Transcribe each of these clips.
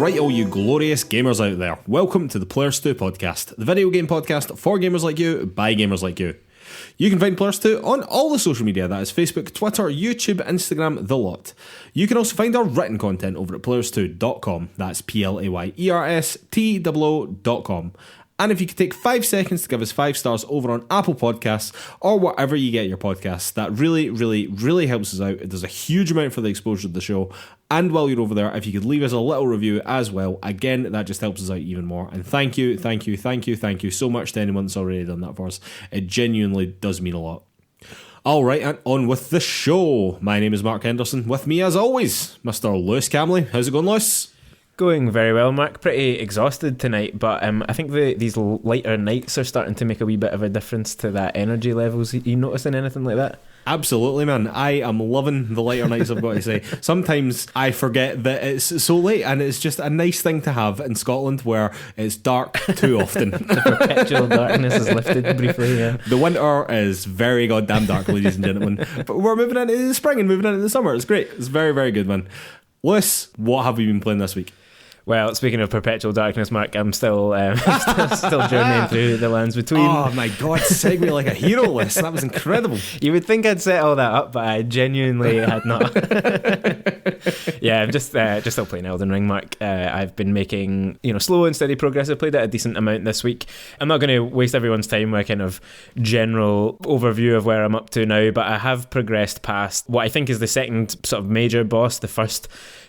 Alright, all you glorious gamers out there, welcome to the PlayersToo Podcast, the video game podcast for gamers like you, by gamers like you. You can find PlayersToo on all the social media, that is Facebook, Twitter, YouTube, Instagram, the lot. You can also find our written content over at PlayersToo.com, that's PlayerSToo.com. And if you could take 5 seconds to give us 5 stars over on Apple Podcasts or whatever you get your podcasts, that really helps us out. It does a huge amount for the exposure of the show. And while you're over there, if you could leave us a little review as well, again, that just helps us out even more. And thank you so much to anyone that's already done that for us. It genuinely does mean a lot. Alright, and on with the show. My name is Mark Henderson. With me, as always, Mr. Lewis Camley. How's it going, Lewis? Going very well, Mark. Pretty exhausted tonight, but I think these lighter nights are starting to make a wee bit of a difference to that energy levels. You noticing anything like that? Absolutely, man. I am loving the lighter nights, I've got to say. Sometimes I forget that it's so late, and it's just a nice thing to have in Scotland where it's dark too often. The perpetual darkness is lifted briefly, yeah. The winter is very goddamn dark, ladies and gentlemen. But we're moving into the spring and moving into the summer. It's great. It's very, very good, man. Lewis, what have you been playing this week? Well, speaking of perpetual darkness, Mark, I'm still still journeying through the lands between. Oh my god, segue like a hero, Lewis. That was incredible. You would think I'd set all that up, but I genuinely had not. Yeah, I'm just still playing Elden Ring, Mark. I've been making slow and steady progress. I played it a decent amount this week. I'm not going to waste everyone's time with a kind of general overview of where I'm up to now, but I have progressed past what I think is the second sort of major boss, the first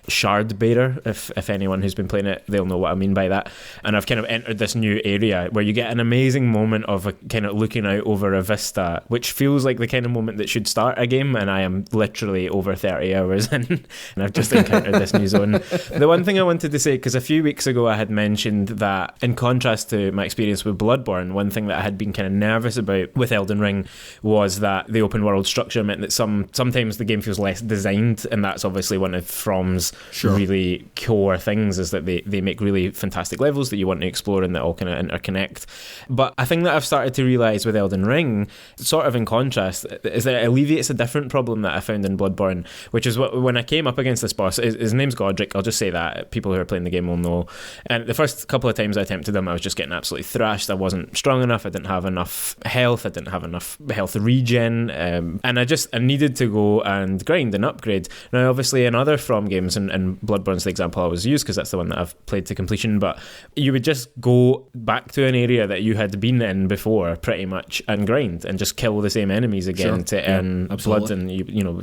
shard bearer. If anyone who's been playing it, they'll know what I mean by that. And I've kind of entered this new area where you get an amazing moment of kind of looking out over a vista, which feels like the kind of moment that should start a game, and I am literally over 30 hours in and I've just encountered this new zone. The one thing I wanted to say, because a few weeks ago I had mentioned that in contrast to my experience with Bloodborne, one thing that I had been kind of nervous about with Elden Ring was that the open world structure meant that sometimes the game feels less designed, and that's obviously one of From's really core things, is that they make really fantastic levels that you want to explore and that all kind of interconnect. But a thing that I've started to realise with Elden Ring, sort of in contrast, is that it alleviates a different problem that I found in Bloodborne, which is when I came up against this boss, his name's Godric, I'll just say that, people who are playing the game will know, and the first couple of times I attempted him I was just getting absolutely thrashed. I wasn't strong enough, I didn't have enough health, I didn't have enough health regen, and I needed to go and grind and upgrade. Now obviously in other From games, and Bloodborne's the example I always use because that's the one that I've played to completion, but you would just go back to an area that you had been in before pretty much and grind and just kill the same enemies again to earn blood and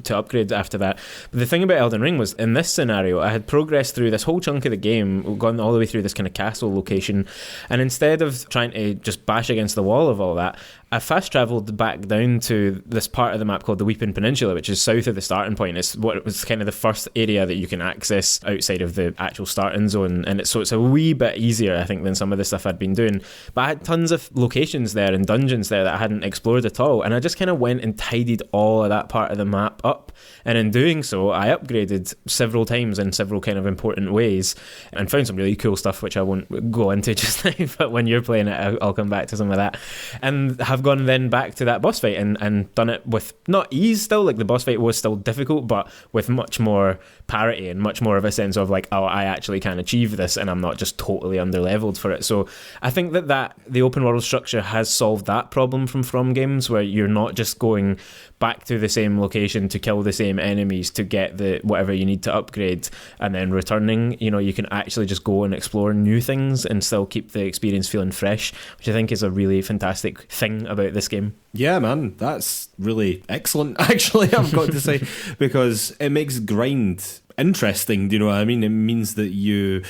to upgrade after that. But the thing about Elden Ring was, in this scenario, I had progressed through this whole chunk of the game, gone all the way through this kind of castle location, and instead of trying to just bash against the wall of all that, I fast travelled back down to this part of the map called the Weeping Peninsula, which is south of the starting point. It's what was kind of the first area that you can access outside of the actual starting zone, and it's a wee bit easier, I think, than some of the stuff I'd been doing. But I had tons of locations there and dungeons there that I hadn't explored at all, and I just kind of went and tidied all of that part of the map up, and in doing so, I upgraded several times in several kind of important ways, and found some really cool stuff which I won't go into just now, but when you're playing it, I'll come back to some of that, and have gone then back to that boss fight and done it with not ease still, like the boss fight was still difficult, but with much more parity and much more of a sense of like, oh, I actually can achieve this and I'm not just totally underleveled for it. So I think that the open world structure has solved that problem from games, where you're not just going back to the same location to kill the same enemies to get the whatever you need to upgrade and then returning. You can actually just go and explore new things and still keep the experience feeling fresh, which I think is a really fantastic thing about this game. Yeah, man, that's really excellent, actually, I've got to say, because it makes grind interesting, do you know what I mean? It means that you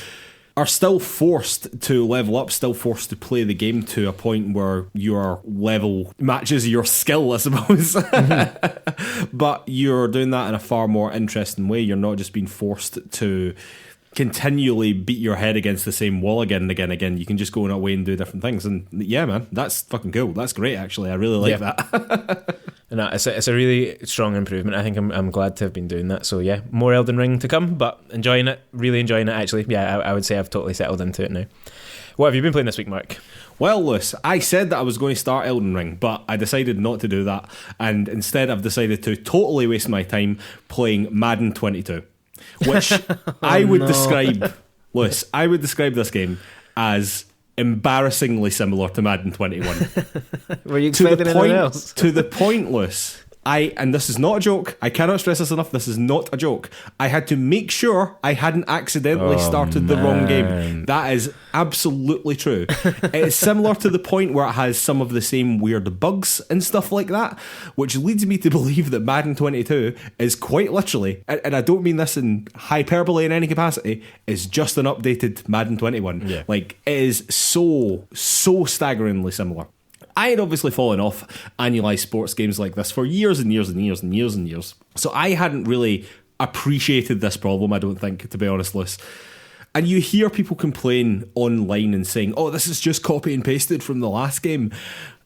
are still forced to level up, still forced to play the game to a point where your level matches your skill, I suppose. But you're doing that in a far more interesting way. You're not just being forced to continually beat your head against the same wall again and again and again. You can just go in that way and do different things. And yeah, man, that's fucking cool. That's great, actually. I really like that. No, it's a really strong improvement. I think I'm glad to have been doing that. So yeah, more Elden Ring to come, but enjoying it, really enjoying it, actually. Yeah, I would say I've totally settled into it now. What have you been playing this week, Mark? Well, Lewis, I said that I was going to start Elden Ring, but I decided not to do that. And instead I've decided to totally waste my time playing Madden 22. Which I would describe Lewis, I would describe this game as embarrassingly similar to Madden 21. Were you expecting anything else? To the point, Lewis, and this is not a joke, I cannot stress this enough, this is not a joke. I had to make sure I hadn't accidentally started the wrong game. That is absolutely true. It is similar to the point where it has some of the same weird bugs and stuff like that, which leads me to believe that Madden 22 is quite literally, and I don't mean this in hyperbole in any capacity, is just an updated Madden 21. Yeah. Like, it is so staggeringly similar. I had obviously fallen off annualized sports games like this for years and years and years and years and years. So I hadn't really appreciated this problem, I don't think, to be honest, Liz. And you hear people complain online and saying, oh, this is just copy and pasted from the last game.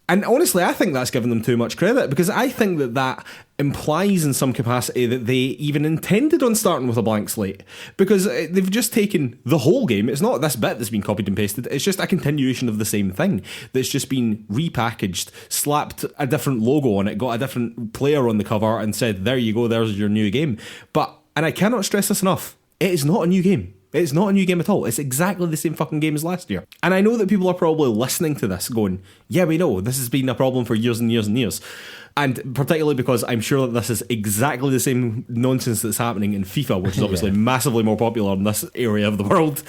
And honestly, I think that's giving them too much credit, because I think that implies in some capacity that they even intended on starting with a blank slate, because they've just taken the whole game. It's not this bit that's been copied and pasted. It's just a continuation of the same thing that's just been repackaged, slapped a different logo on it, got a different player on the cover and said, there you go, there's your new game. But, and I cannot stress this enough, it is not a new game. It's not a new game at all. It's exactly the same fucking game as last year. And I know that people are probably listening to this going, yeah, we know, this has been a problem for years and years and years. And particularly because I'm sure that this is exactly the same nonsense that's happening in FIFA, which is obviously massively more popular in this area of the world.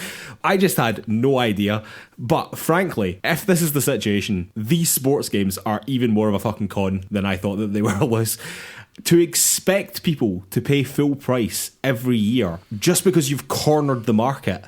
I just had no idea. But frankly, if this is the situation, these sports games are even more of a fucking con than I thought that they were, Liz. To expect people to pay full price every year just because you've cornered the market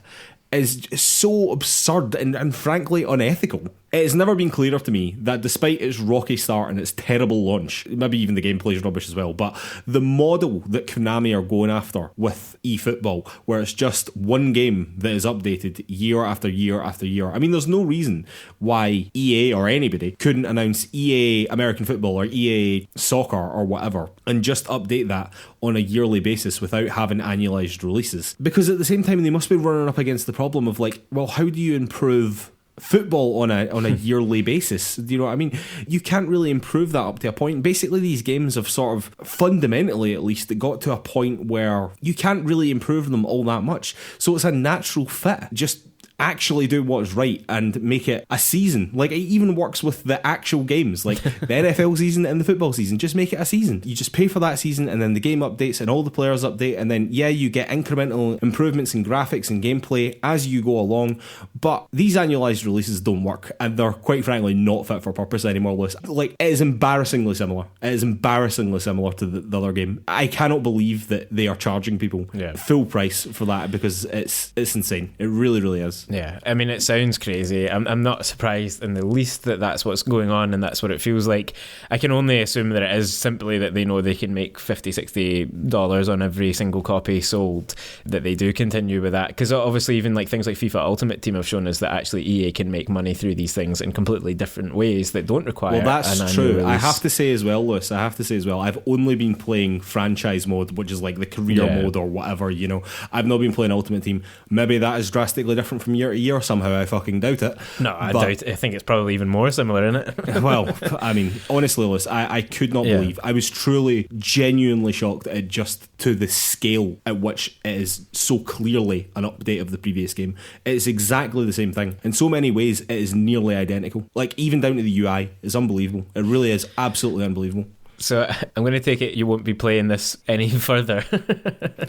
is so absurd and frankly unethical. It has never been clearer to me that despite its rocky start and its terrible launch, maybe even the gameplay's rubbish as well, but the model that Konami are going after with eFootball, where it's just one game that is updated year after year after year. I mean, there's no reason why EA or anybody couldn't announce EA American Football or EA Soccer or whatever and just update that on a yearly basis without having annualized releases. Because at the same time, they must be running up against the problem of like, well, how do you improve football on a yearly basis? Do you know what I mean? You can't really improve that up to a point. Basically, these games have sort of fundamentally, at least, got to a point where you can't really improve them all that much. So it's a natural fit. Just actually do what's right and make it a season. Like, it even works with the actual games, like the NFL season and the football season. Just make it a season. You just pay for that season, and then the game updates and all the players update, and then you get incremental improvements in graphics and gameplay as you go along. But these annualized releases don't work, and they're quite frankly not fit for purpose anymore, Lewis. Like, it is embarrassingly similar. It is embarrassingly similar to the other game. I cannot believe that they are charging people full price for that, because it's insane. It really, really is. Yeah, I mean, it sounds crazy. I'm not surprised in the least that that's what's going on and that's what it feels like. I can only assume that it is simply that they know they can make $50-$60 on every single copy sold, that they do continue with that. Because obviously even like things like FIFA Ultimate Team have shown us that actually EA can make money through these things in completely different ways that don't require. Well, that's true. Release. I have to say as well, Lewis, I've only been playing franchise mode, which is like the career mode or whatever, you know. I've not been playing Ultimate Team. Maybe that is drastically different from year to year somehow. I fucking doubt it. No, I doubt it. I think it's probably even more similar, isn't it? Well, I mean, honestly, Lewis, I could not believe. I was truly, genuinely shocked at just to the scale at which it is so clearly an update of the previous game. It's exactly the same thing. In so many ways, it is nearly identical. Like, even down to the UI, it's unbelievable. It really is absolutely unbelievable. So I'm going to take it you won't be playing this any further.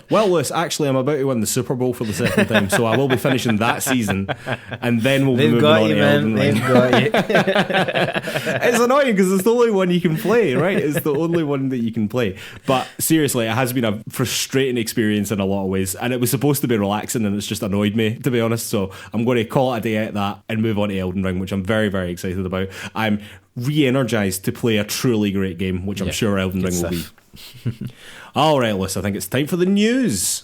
Well, Lewis, actually, I'm about to win the Super Bowl for the second time, so I will be finishing that season, and then we'll be moving on to Elden Ring. They've got you. It's annoying because it's the only one you can play, right? It's the only one that you can play. But seriously, it has been a frustrating experience in a lot of ways, and it was supposed to be relaxing, and it's just annoyed me, to be honest. So I'm going to call it a day at that and move on to Elden Ring, which I'm very, very excited about. I'm re-energized to play a truly great game, which I'm sure Elden Ring will be. Alright, Lewis, I think it's time for the news.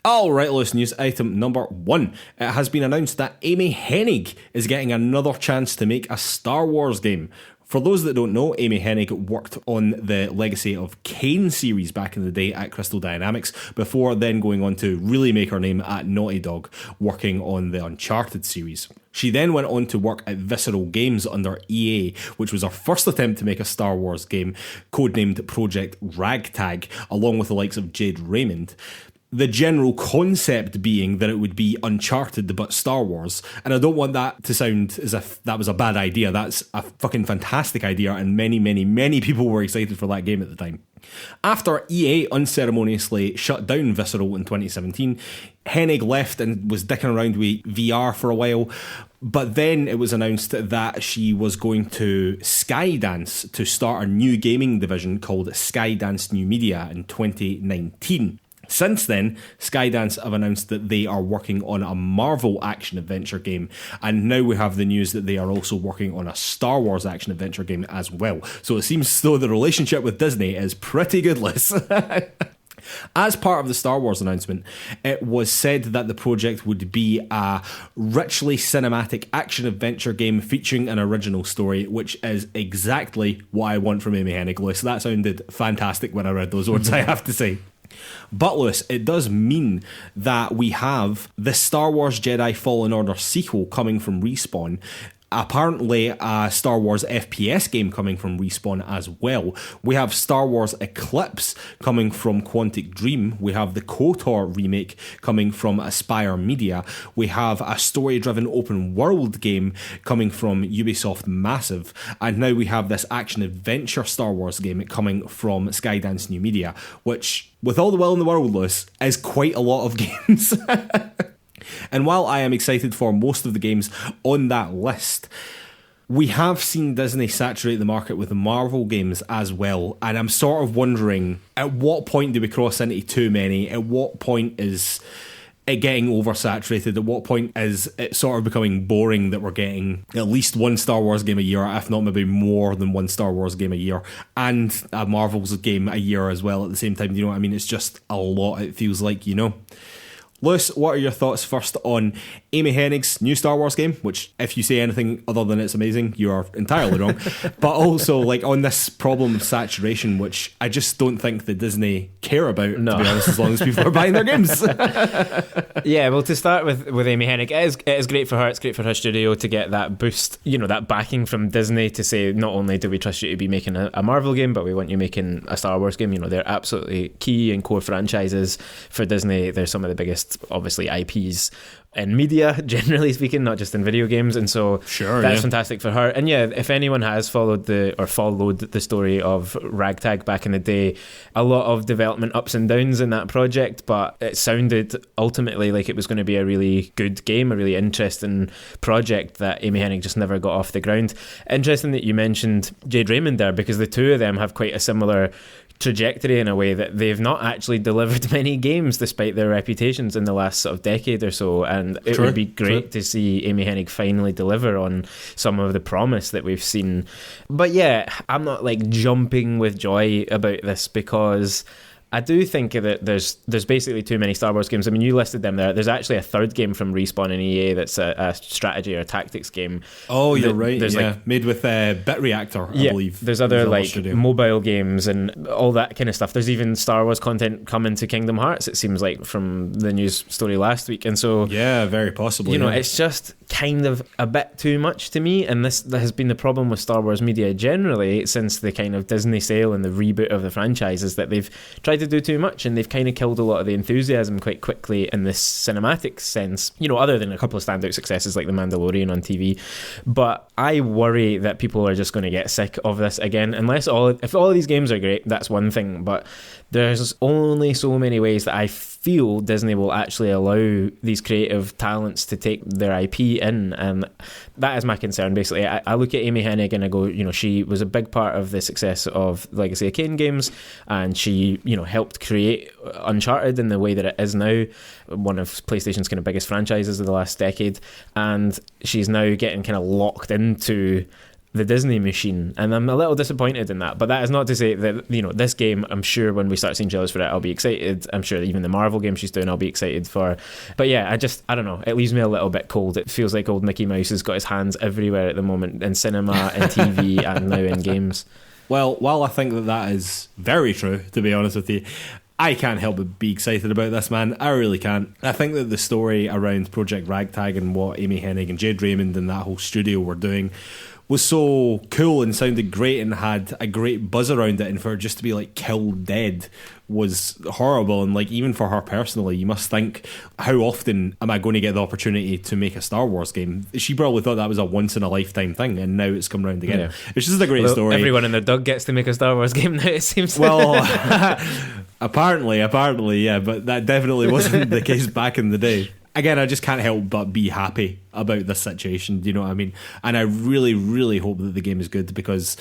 Alright, Lewis, news item number 1. It has been announced that Amy Hennig is getting another chance to make a Star Wars game. For those that don't know, Amy Hennig worked on the Legacy of Kain series back in the day at Crystal Dynamics, before then going on to really make her name at Naughty Dog, working on the Uncharted series. She then went on to work at Visceral Games under EA, which was her first attempt to make a Star Wars game, codenamed Project Ragtag, along with the likes of Jade Raymond. The general concept being that it would be Uncharted but Star Wars. And I don't want that to sound as if that was a bad idea. That's a fucking fantastic idea, and many, many, many people were excited for that game at the time. After EA unceremoniously shut down Visceral in 2017, Hennig left and was dicking around with VR for a while, but then it was announced that she was going to Skydance to start a new gaming division called Skydance New Media in 2019. Since then, Skydance have announced that they are working on a Marvel action-adventure game, and now we have the news that they are also working on a Star Wars action-adventure game as well. So it seems as though the relationship with Disney is pretty goodless. As part of the Star Wars announcement, it was said that the project would be a richly cinematic action-adventure game featuring an original story, which is exactly what I want from Amy Hennig. Lewis, that sounded fantastic when I read those words, I have to say. But Lewis, it does mean that we have the Star Wars Jedi Fallen Order sequel coming from Respawn, apparently a Star Wars FPS game coming from Respawn as well. We have Star Wars Eclipse coming from Quantic Dream. We have the KOTOR remake coming from Aspyr Media. We have a story-driven open world game coming from Ubisoft Massive. And now we have this action-adventure Star Wars game coming from Skydance New Media, which, with all the will in the world, Lewis, is quite a lot of games. And while I am excited for most of the games on that list, we have seen Disney saturate the market with the Marvel games as well. And I'm sort of wondering, at what point do we cross into too many? At what point is it getting oversaturated? At what point is it sort of becoming boring that we're getting at least one Star Wars game a year, if not maybe more than one Star Wars game a year, and a Marvel's game a year as well at the same time? You know what I mean? It's just a lot, it feels like, you know? Lewis, what are your thoughts first on Amy Hennig's new Star Wars game, which, if you say anything other than it's amazing, you are entirely wrong, but also like on this problem of saturation, which I just don't think that Disney care about, to be honest, as long as people are buying their games. Yeah, well, to start with Amy Hennig, it is great for her. It's great for her studio to get that boost, you know, that backing from Disney to say, not only do we trust you to be making a Marvel game, but we want you making a Star Wars game. You know, they're absolutely key and core franchises for Disney. They're some of the biggest, obviously, IPs in media, generally speaking, not just in video games, and so that's fantastic for her. And yeah, if anyone has followed the story of Ragtag back in the day, a lot of development ups and downs in that project, but it sounded ultimately like it was going to be a really good game, a really interesting project that Amy Hennig just never got off the ground. Interesting that you mentioned Jade Raymond there, because the two of them have quite a similar trajectory in a way that they've not actually delivered many games despite their reputations in the last sort of decade or so, and it would be great to see Amy Hennig finally deliver on some of the promise that we've seen. But yeah, I'm not like jumping with joy about this, because I do think that there's basically too many Star Wars games. I mean, you listed them there. There's actually a third game from Respawn and EA that's a strategy or a tactics game. Oh, you're right. There's made with Bit Reactor, I believe. There's other mobile games and all that kind of stuff. There's even Star Wars content coming to Kingdom Hearts, it seems like, from the news story last week. And so, yeah, very possibly. You know, it's just kind of a bit too much to me, and this has been the problem with Star Wars media generally since the kind of Disney sale and the reboot of the franchise, is that they've tried to do too much, and they've kind of killed a lot of the enthusiasm quite quickly in this cinematic sense, you know, other than a couple of standout successes like The Mandalorian on TV. But I worry that people are just going to get sick of this again, if all of these games are great, that's one thing, but there's only so many ways that I feel Disney will actually allow these creative talents to take their IP in, and that is my concern. Basically, I look at Amy Hennig and I go, you know, she was a big part of the success of Legacy of Kain games, and she, you know, helped create Uncharted in the way that it is now, one of PlayStation's kind of biggest franchises of the last decade, and she's now getting kind of locked into the Disney machine, and I'm a little disappointed in that. But that is not to say that, you know, this game, I'm sure when we start seeing trailers for it, I'll be excited. I'm sure even the Marvel game she's doing, I'll be excited for. But yeah, I don't know, it leaves me a little bit cold. It feels like old Mickey Mouse has got his hands everywhere at the moment, in cinema and TV and now in games. Well, while I think that is very true, to be honest with you, I can't help but be excited about this, man. I really can't. I think that the story around Project Ragtag and what Amy Hennig and Jade Raymond and that whole studio were doing was so cool and sounded great and had a great buzz around it, and for it just to be like killed dead was horrible. And like, even for her personally, you must think, how often am I going to get the opportunity to make a Star Wars game? She probably thought that was a once in a lifetime thing, and now it's come round again. Yeah. It's just a great story. Everyone and their dog gets to make a Star Wars game now, it seems. Well, apparently, yeah, but that definitely wasn't the case back in the day. Again, I just can't help but be happy about this situation, do you know what I mean? And I really, really hope that the game is good, because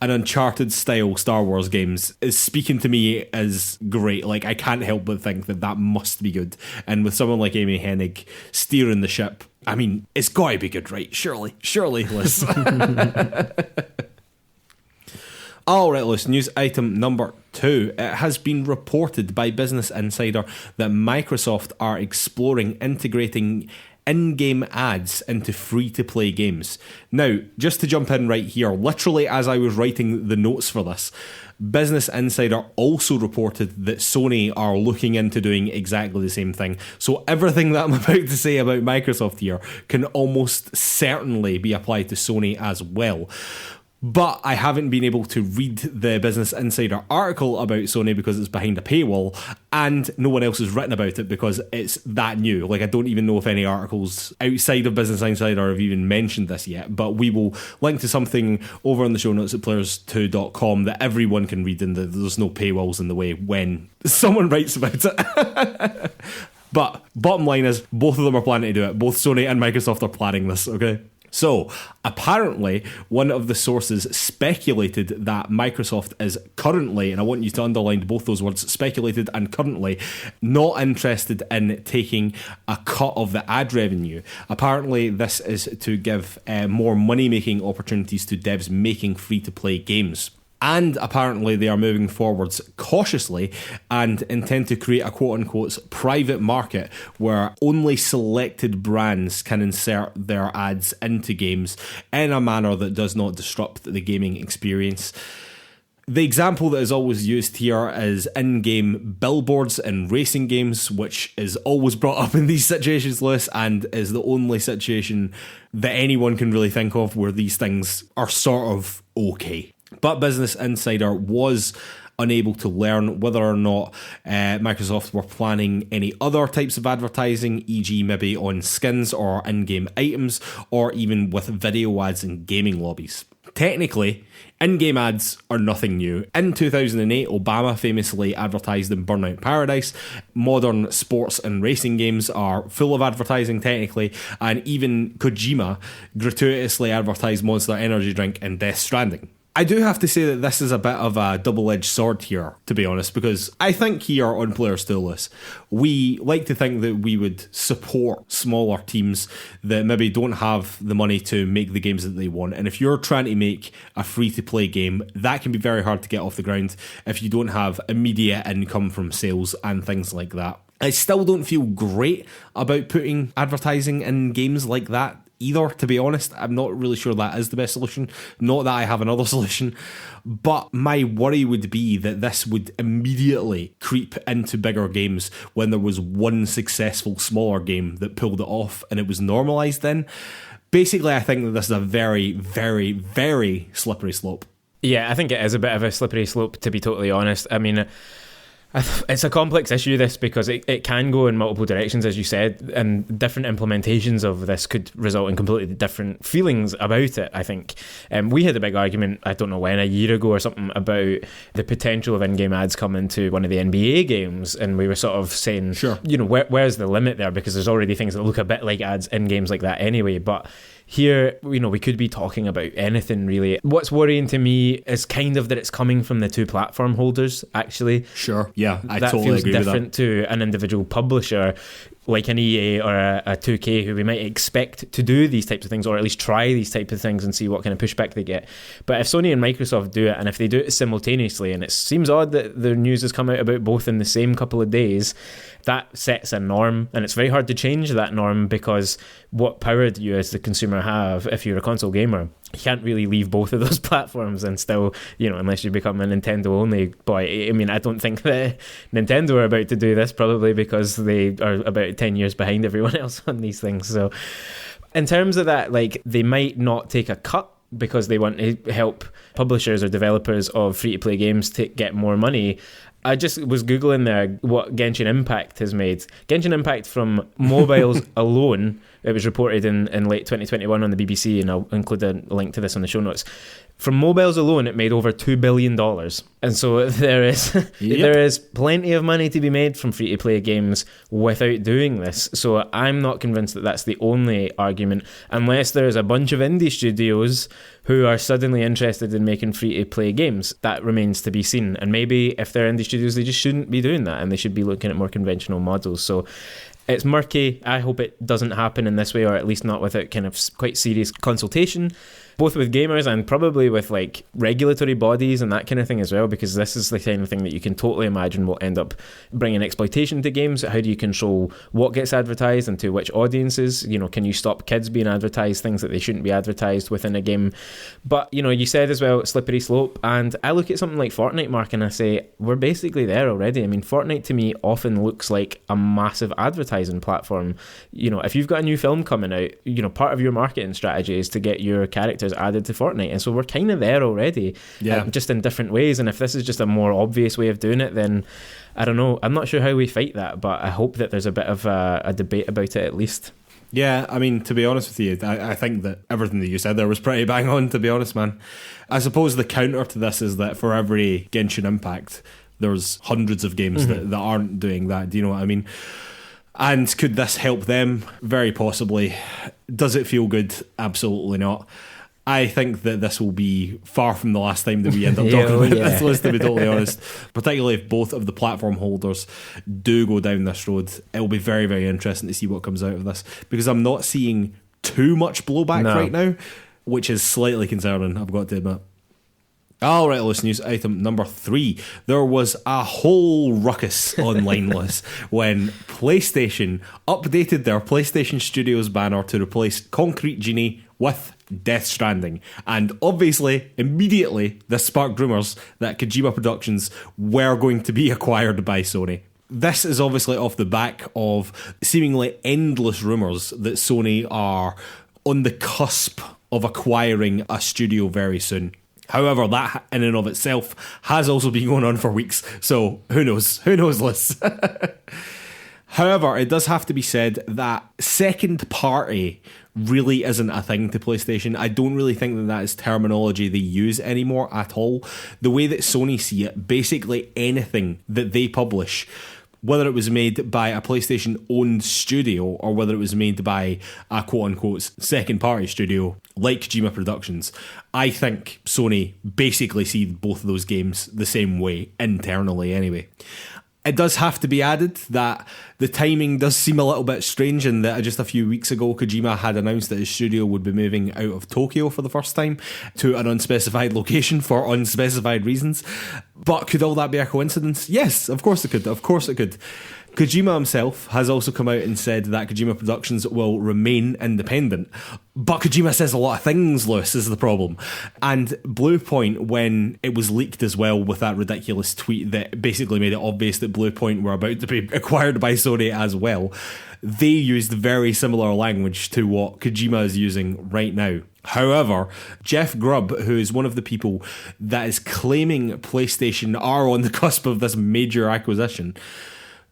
an Uncharted style Star Wars games is speaking to me as great. Like, I can't help but think that that must be good. And with someone like Amy Hennig steering the ship, I mean, it's got to be good, right? Surely, Liz. All right, Liz, news item number 2. It has been reported by Business Insider that Microsoft are exploring integrating in-game ads into free-to-play games. Now, just to jump in right here, literally as I was writing the notes for this, Business Insider also reported that Sony are looking into doing exactly the same thing. So everything that I'm about to say about Microsoft here can almost certainly be applied to Sony as well. But I haven't been able to read the Business Insider article about Sony because it's behind a paywall, and no one else has written about it because it's that new. Like, I don't even know if any articles outside of Business Insider have even mentioned this yet, but we will link to something over in the show notes at PlayersToo.com that everyone can read, and there's no paywalls in the way when someone writes about it. But bottom line is, both of them are planning to do it. Both Sony and Microsoft are planning this, okay? So, apparently, one of the sources speculated that Microsoft is currently, and I want you to underline both those words, speculated and currently, not interested in taking a cut of the ad revenue. Apparently, this is to give more money-making opportunities to devs making free-to-play games. And apparently they are moving forwards cautiously and intend to create a quote-unquote private market where only selected brands can insert their ads into games in a manner that does not disrupt the gaming experience. The example that is always used here is in-game billboards in racing games, which is always brought up in these situations, Lewis, and is the only situation that anyone can really think of where these things are sort of okay. But Business Insider was unable to learn whether or not Microsoft were planning any other types of advertising, e.g. maybe on skins or in-game items, or even with video ads in gaming lobbies. Technically, in-game ads are nothing new. In 2008, Obama famously advertised in Burnout Paradise. Modern sports and racing games are full of advertising technically, and even Kojima gratuitously advertised Monster Energy drink in Death Stranding. I do have to say that this is a bit of a double-edged sword here, to be honest, because I think here on PlayersToo, we like to think that we would support smaller teams that maybe don't have the money to make the games that they want. And if you're trying to make a free-to-play game, that can be very hard to get off the ground if you don't have immediate income from sales and things like that. I still don't feel great about putting advertising in games like that either, to be honest. I'm not really sure that is the best solution. Not that I have another solution. But my worry would be that this would immediately creep into bigger games when there was one successful smaller game that pulled it off and it was normalised then. Basically, I think that this is a very, very, very slippery slope. Yeah, I think it is a bit of a slippery slope, to be totally honest. I mean, it's a complex issue, this, because it can go in multiple directions, as you said, and different implementations of this could result in completely different feelings about it, I think. We had a big argument, I don't know when, a year ago or something, about the potential of in-game ads coming to one of the NBA games, and we were sort of saying, sure, you know, where's the limit there? Because there's already things that look a bit like ads in games like that anyway, but here, you know, we could be talking about anything, really. What's worrying to me is kind of that it's coming from the two platform holders, actually. Sure, yeah, I that totally agree with that. That feels different to an individual publisher like an EA or a 2K, who we might expect to do these types of things, or at least try these types of things and see what kind of pushback they get. But if Sony and Microsoft do it, and if they do it simultaneously, and it seems odd that the news has come out about both in the same couple of days, that sets a norm, and it's very hard to change that norm, because what power do you as the consumer have if you're a console gamer? You can't really leave both of those platforms and still, you know, unless you become a Nintendo only boy. I mean, I don't think that Nintendo are about to do this, probably because they are about 10 years behind everyone else on these things. So in terms of that, like, they might not take a cut because they want to help publishers or developers of free-to-play games to get more money. I just was Googling there what Genshin Impact has made. Genshin Impact from mobiles alone, it was reported in late 2021 on the BBC, and I'll include a link to this on the show notes. From mobiles alone, it made over $2 billion. And so there is plenty of money to be made from free-to-play games without doing this. So I'm not convinced that that's the only argument, unless there's a bunch of indie studios who are suddenly interested in making free-to-play games. That remains to be seen. And maybe if they're indie studios, they just shouldn't be doing that, and they should be looking at more conventional models. So it's murky. I hope it doesn't happen in this way, or at least not without kind of quite serious consultation, both with gamers and probably with like regulatory bodies and that kind of thing as well, because this is the kind of thing that you can totally imagine will end up bringing exploitation to games. How do you control what gets advertised and to which audiences? You know, can you stop kids being advertised things that they shouldn't be advertised within a game? But, you know, you said as well, slippery slope, and I look at something like Fortnite, Mark, and I say, we're basically there already. I mean, Fortnite to me often looks like a massive advertising platform. You know, if you've got a new film coming out, you know, part of your marketing strategy is to get your characters added to Fortnite, and so we're kind of there already, just in different ways. And if this is just a more obvious way of doing it, then I don't know, I'm not sure how we fight that, but I hope that there's a bit of a debate about it at least. Yeah, I mean, to be honest with you, I think that everything that you said there was pretty bang on, to be honest, man. I suppose the counter to this is that for every Genshin Impact, there's hundreds of games that aren't doing that. Do you know what I mean? And could this help them? Very possibly. Does it feel good? Absolutely not. I think that this will be far from the last time that we end up talking about this list, to be totally honest. Particularly if both of the platform holders do go down this road. It'll be very, very interesting to see what comes out of this, because I'm not seeing too much blowback right now, which is slightly concerning, I've got to admit. Alright, list news item number 3. There was a whole ruckus online list when PlayStation updated their PlayStation Studios banner to replace Concrete Genie with Death Stranding. And obviously, immediately, this sparked rumours that Kojima Productions were going to be acquired by Sony. This is obviously off the back of seemingly endless rumours that Sony are on the cusp of acquiring a studio very soon. However, that in and of itself has also been going on for weeks, so who knows? Who knows, Liz? However, it does have to be said that second party really isn't a thing to PlayStation. I don't really think that is terminology they use anymore at all. The way that Sony see it, basically anything that they publish, whether it was made by a PlayStation-owned studio or whether it was made by a quote-unquote second-party studio like Kojima Productions, I think Sony basically see both of those games the same way, internally anyway. It does have to be added that the timing does seem a little bit strange, in that just a few weeks ago Kojima had announced that his studio would be moving out of Tokyo for the first time to an unspecified location for unspecified reasons. But could all that be a coincidence? Yes, of course it could. Of course it could. Kojima himself has also come out and said that Kojima Productions will remain independent. But Kojima says a lot of things, Lewis, is the problem. And Bluepoint, when it was leaked as well with that ridiculous tweet that basically made it obvious that Bluepoint were about to be acquired by Sony as well, they used very similar language to what Kojima is using right now. However, Jeff Grubb, who is one of the people that is claiming PlayStation are on the cusp of this major acquisition,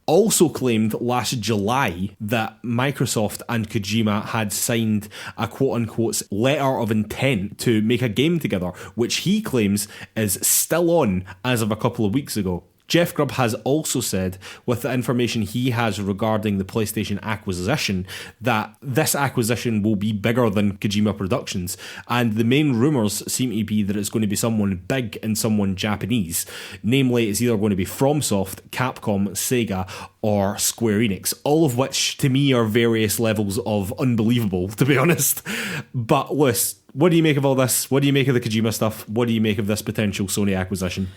also claimed last July that Microsoft and Kojima had signed a quote-unquote letter of intent to make a game together, which he claims is still on as of a couple of weeks ago. Jeff Grubb has also said, with the information he has regarding the PlayStation acquisition, that this acquisition will be bigger than Kojima Productions, and the main rumours seem to be that it's going to be someone big and someone Japanese. Namely, it's either going to be FromSoft, Capcom, Sega, or Square Enix, all of which to me are various levels of unbelievable, to be honest. But Lewis, what do you make of all this? What do you make of the Kojima stuff? What do you make of this potential Sony acquisition?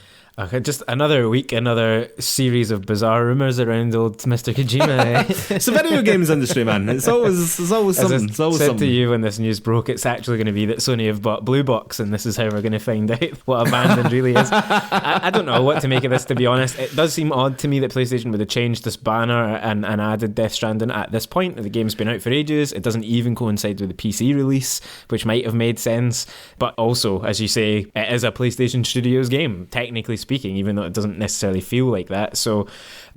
Okay, just another week, another series of bizarre rumours around old Mr. Kojima. It's the video games industry, man. It's always something. It's always said something. to you when this news broke, it's actually going to be that Sony have bought Blue Box, and this is how we're going to find out what abandoned really is. I don't know what to make of this, to be honest. It does seem odd to me that PlayStation would have changed this banner and added Death Stranding at this point. The game's been out for ages. It doesn't even coincide with the PC release, which might have made sense. But also, as you say, it is a PlayStation Studios game, technically speaking, even though it doesn't necessarily feel like that. So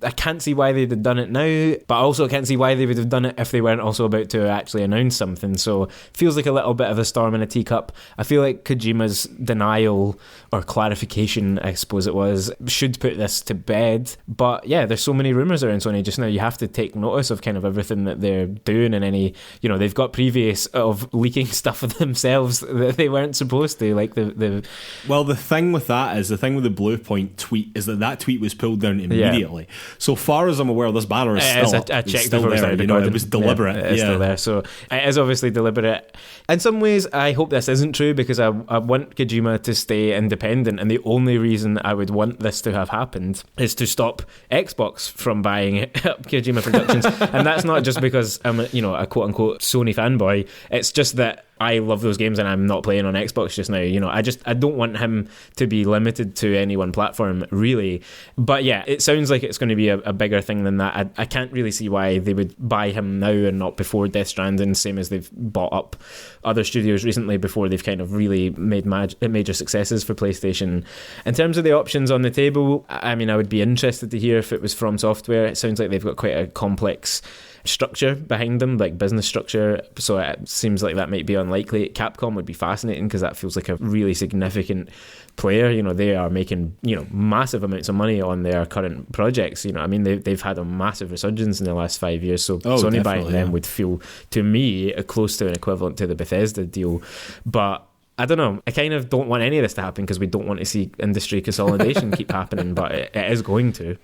I can't see why they'd have done it now, but I also can't see why they would have done it if they weren't also about to actually announce something. So it feels like a little bit of a storm in a teacup. I feel like Kojima's denial or clarification, I suppose it was, should put this to bed. But yeah, there's so many rumours around Sony just now. You have to take notice of kind of everything that they're doing, and any, you know, they've got previous of leaking stuff of themselves that they weren't supposed to, like the Well, the thing with that is, the thing with the Blue Point tweet is that tweet was pulled down immediately. Yeah. So far as I'm aware, this banner is still up. I checked still before there. You know, it was deliberate. It's still there. So it is obviously deliberate. In some ways, I hope this isn't true, because I want Kojima to stay independent, and the only reason I would want this to have happened is to stop Xbox from buying Kojima Productions. And that's not just because I'm a quote-unquote Sony fanboy. It's just that I love those games and I'm not playing on Xbox just now. You know, I don't want him to be limited to any one platform, really. But yeah, it sounds like it's going to be a bigger thing than that. I can't really see why they would buy him now and not before Death Stranding, same as they've bought up other studios recently before they've kind of really made major successes for PlayStation. In terms of the options on the table, I mean, I would be interested to hear if it was From Software. It sounds like they've got quite a complex structure behind them, like business structure, so it seems like that might be unlikely. Capcom would be fascinating, because that feels like a really significant player. You know, they are making, you know, massive amounts of money on their current projects. You know, I mean, they've had a massive resurgence in the last 5 years, so Sony buying them would feel, to me, close to an equivalent to the Bethesda deal. But I don't know, I kind of don't want any of this to happen, because we don't want to see industry consolidation keep happening, but it is going to.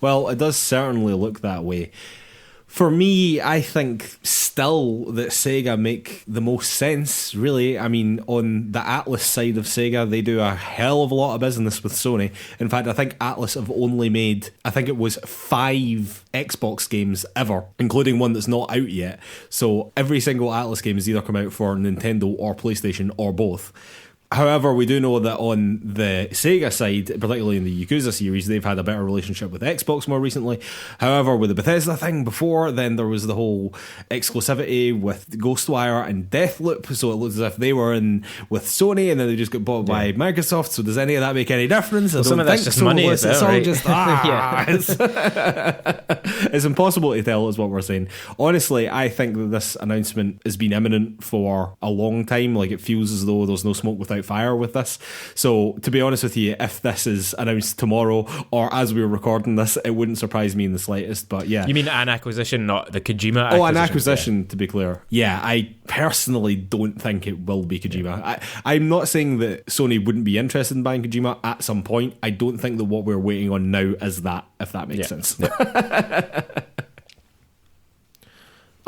Well, it does certainly look that way. For me, I think still that Sega make the most sense, really. I mean, on the Atlas side of Sega, they do a hell of a lot of business with Sony. In fact, I think Atlas have only made, I think it was 5 Xbox games ever, including one that's not out yet. So every single Atlas game has either come out for Nintendo or PlayStation or both. However, we do know that on the Sega side, particularly in the Yakuza series, they've had a better relationship with Xbox more recently. However, with the Bethesda thing before, then there was the whole exclusivity with Ghostwire and Deathloop, so it looks as if they were in with Sony and then they just got bought by Microsoft. So does any of that make any difference? Well, some of that's just money. It's all right? Just it's impossible to tell, is what we're saying. Honestly, I think that this announcement has been imminent for a long time. Like, it feels as though there's no smoke without fire with this. So to be honest with you, if this is announced tomorrow or as we were recording this, it wouldn't surprise me in the slightest. But yeah, you mean an acquisition, not the Kojima acquisition? Oh, an acquisition, to be clear. Yeah, I personally don't think it will be Kojima. I'm not saying that Sony wouldn't be interested in buying Kojima at some point. I don't think that what we're waiting on now is that, if that makes sense.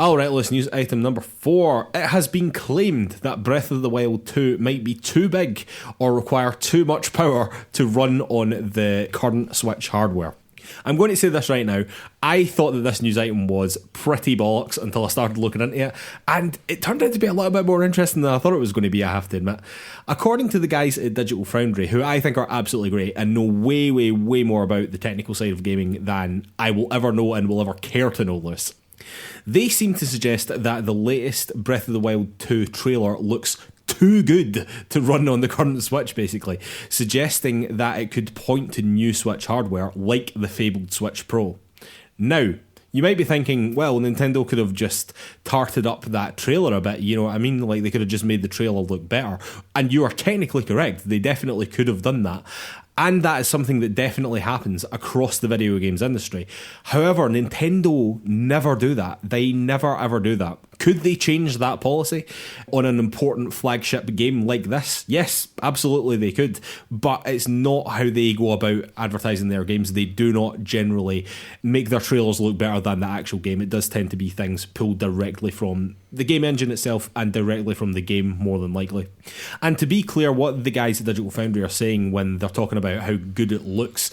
Alright, let's news item number 4. It has been claimed that Breath of the Wild 2 might be too big or require too much power to run on the current Switch hardware. I'm going to say this right now. I thought that this news item was pretty bollocks until I started looking into it, and it turned out to be a little bit more interesting than I thought it was going to be, I have to admit. According to the guys at Digital Foundry, who I think are absolutely great and know way, way, way more about the technical side of gaming than I will ever know and will ever care to know this, they seem to suggest that the latest Breath of the Wild 2 trailer looks too good to run on the current Switch, basically, suggesting that it could point to new Switch hardware like the fabled Switch Pro. Now, you might be thinking, well, Nintendo could have just tarted up that trailer a bit, you know what I mean? Like, they could have just made the trailer look better. And you are technically correct, they definitely could have done that. And that is something that definitely happens across the video games industry. However, Nintendo never do that. They never ever do that. Could they change that policy on an important flagship game like this? Yes, absolutely they could. But it's not how they go about advertising their games. They do not generally make their trailers look better than the actual game. It does tend to be things pulled directly from the game engine itself and directly from the game, more than likely. And to be clear, what the guys at Digital Foundry are saying when they're talking about how good it looks,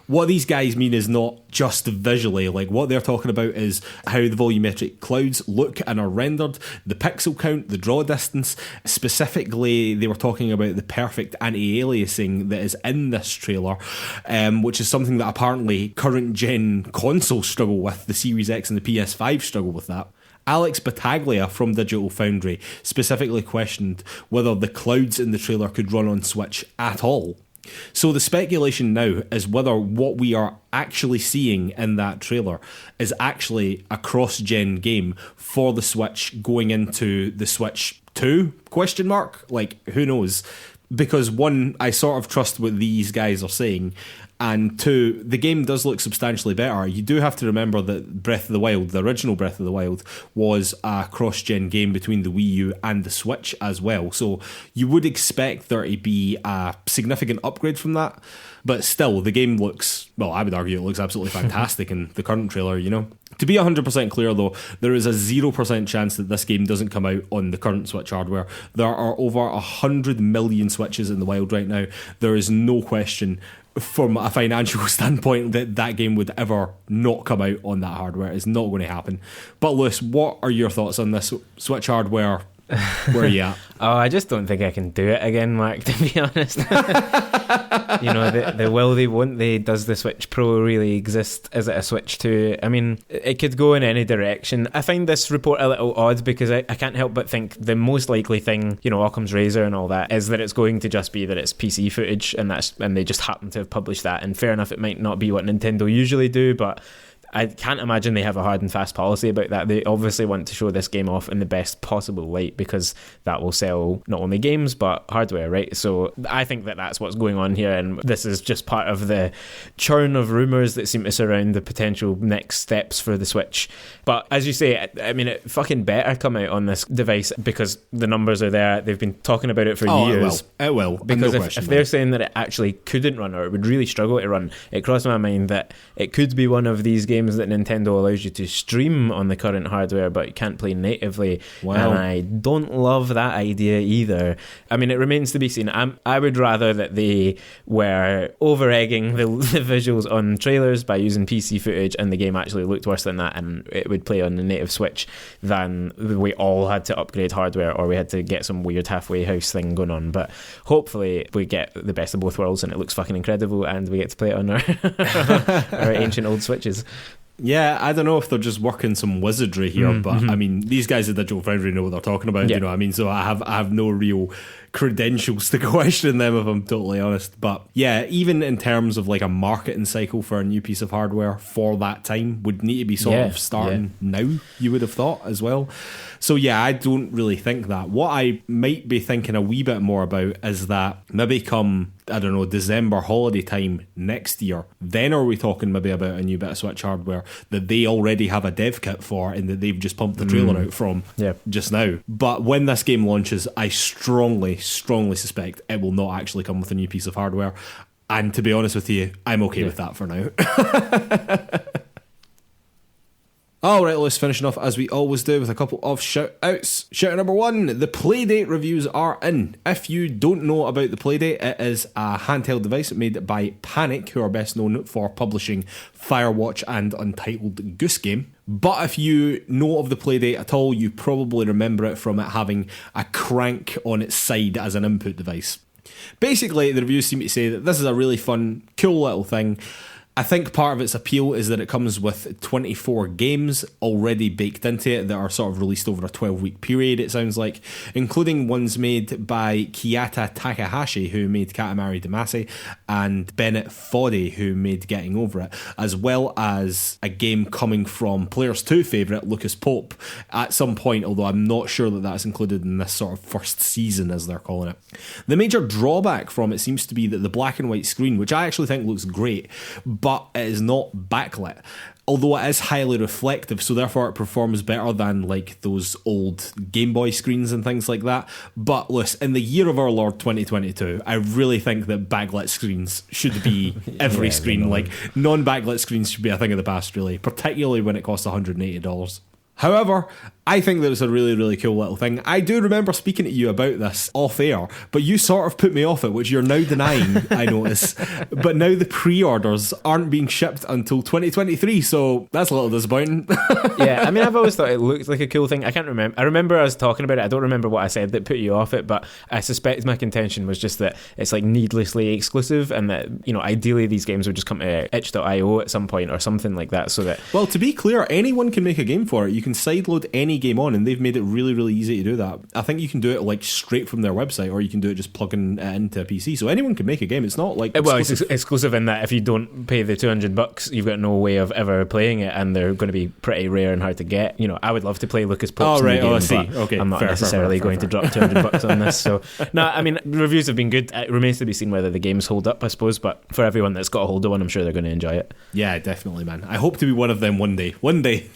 what these guys mean is not just visually. Like, what they're talking about is how the volumetric clouds look and are rendered, the pixel count, the draw distance. Specifically, they were talking about the perfect anti-aliasing that is in this trailer, which is something that apparently current gen consoles struggle with. The Series X and the PS5 struggle with that. Alex Battaglia from Digital Foundry specifically questioned whether the clouds in the trailer could run on Switch at all. So the speculation now is whether what we are actually seeing in that trailer is actually a cross-gen game for the Switch going into the Switch 2? Like, who knows? Because one, I sort of trust what these guys are saying, and two, the game does look substantially better. You do have to remember that Breath of the Wild, the original Breath of the Wild, was a cross-gen game between the Wii U and the Switch as well. So you would expect there to be a significant upgrade from that. But still, the game looks, well, I would argue it looks absolutely fantastic in the current trailer, you know. To be 100% clear, though, there is a 0% chance that this game doesn't come out on the current Switch hardware. There are over 100 million Switches in the wild right now. There is no question from a financial standpoint that that game would ever not come out on that hardware. It's not going to happen. But Lewis, what are your thoughts on this Switch hardware? Where are you at? I just don't think I can do it again, Mark, to be honest. You know, the will they, won't they, does the Switch Pro really exist? Is it a Switch 2? I mean, it could go in any direction. I find this report a little odd because I can't help but think the most likely thing, you know, Occam's razor and all that, is that it's going to just be that it's PC footage and they just happen to have published that. And fair enough, it might not be what Nintendo usually do, but I can't imagine they have a hard and fast policy about that. They obviously want to show this game off in the best possible light because that will sell not only games but hardware, right? So I think that that's what's going on here, and this is just part of the churn of rumours that seem to surround the potential next steps for the Switch. But as you say, I mean, it fucking better come out on this device because the numbers are there. They've been talking about it for years. It will. Because if they're saying that it actually couldn't run or it would really struggle to run, it crossed my mind that it could be one of these games that Nintendo allows you to stream on the current hardware but you can't play natively. Wow. And I don't love that idea either. I mean, it remains to be seen. I would rather that they were over-egging the visuals on trailers by using PC footage and the game actually looked worse than that and it would play on the native Switch than we all had to upgrade hardware or we had to get some weird halfway house thing going on. But hopefully we get the best of both worlds and it looks fucking incredible and we get to play it on our ancient old Switches. Yeah, I don't know if they're just working some wizardry here, but I mean, these guys at Digital Foundry know what they're talking about, you know what I mean? So I have no real credentials to question them, if I'm totally honest. But yeah, even in terms of like a marketing cycle for a new piece of hardware for that time would need to be sort of starting now, you would have thought as well. So yeah, I don't really think that. What I might be thinking a wee bit more about is that maybe come, I don't know, December holiday time next year, then are we talking maybe about a new bit of Switch hardware that they already have a dev kit for and that they've just pumped the trailer out from just now. But when this game launches, I strongly suspect it will not actually come with a new piece of hardware. And to be honest with you, I'm okay with that for now. Alright, let's finish off as we always do with a couple of shout-outs. Shout-out number 1, the Playdate reviews are in. If you don't know about the Playdate, it is a handheld device made by Panic, who are best known for publishing Firewatch and Untitled Goose Game. But if you know of the Playdate at all, you probably remember it from it having a crank on its side as an input device. Basically, the reviews seem to say that this is a really fun, cool little thing. I think part of its appeal is that it comes with 24 games already baked into it that are sort of released over a 12-week period, it sounds like, including ones made by Kiyata Takahashi, who made Katamari Damacy, and Bennett Foddy, who made Getting Over It, as well as a game coming from PlayersToo favourite Lucas Pope at some point, although I'm not sure that that's included in this sort of first season, as they're calling it. The major drawback from it seems to be that the black and white screen, which I actually think looks great, but it is not backlit. A although it is highly reflective, so therefore it performs better than like those old Game Boy screens and things like that. But listen, in the year of our Lord 2022, I really think that backlit screens should be every screen. Like, non-backlit screens should be a thing of the past, really, particularly when it costs $180. However, I think that it's a really, really cool little thing. I do remember speaking to you about this off air, but you sort of put me off it, which you're now denying, I notice. But now the pre-orders aren't being shipped until 2023, so that's a little disappointing. Yeah, I mean, I've always thought it looked like a cool thing. I can't remember. I remember us talking about it. I don't remember what I said that put you off it, but I suspect my contention was just that it's like needlessly exclusive, and that, you know, ideally these games would just come to itch.io at some point or something like that, so that... Well, to be clear, anyone can make a game for it. You can sideload any game on, and they've made it really, really easy to do that. I think you can do it like straight from their website, or you can do it just plugging it into a PC. So anyone can make a game. It's not like exclusive. Well, it's exclusive in that if you don't pay the $200, you've got no way of ever playing it, and they're going to be pretty rare and hard to get. You know, I would love to play Lucas Pope's new game, I see. but Okay, I'm not necessarily going to drop $200 on this. So no, I mean, reviews have been good. It remains to be seen whether the games hold up, I suppose. But for everyone that's got a hold of one, I'm sure they're going to enjoy it. Yeah, definitely, man. I hope to be one of them one day. One day.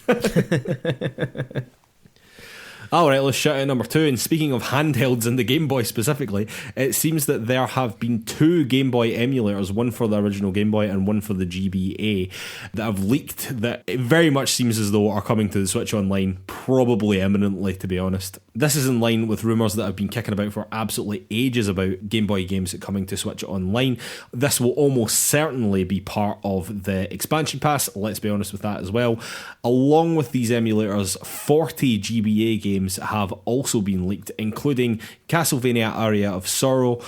Alright, let's shout out number 2. And speaking of handhelds and the Game Boy specifically, it seems that there have been 2 Game Boy emulators, one for the original Game Boy and one for the GBA, that have leaked that it very much seems as though are coming to the Switch Online, probably imminently, to be honest. This is in line with rumours that have been kicking about for absolutely ages about Game Boy games coming to Switch Online. This will almost certainly be part of the expansion pass, let's be honest with that as well. Along with these emulators, 40 GBA games have also been leaked, including Castlevania Aria of Sorrow,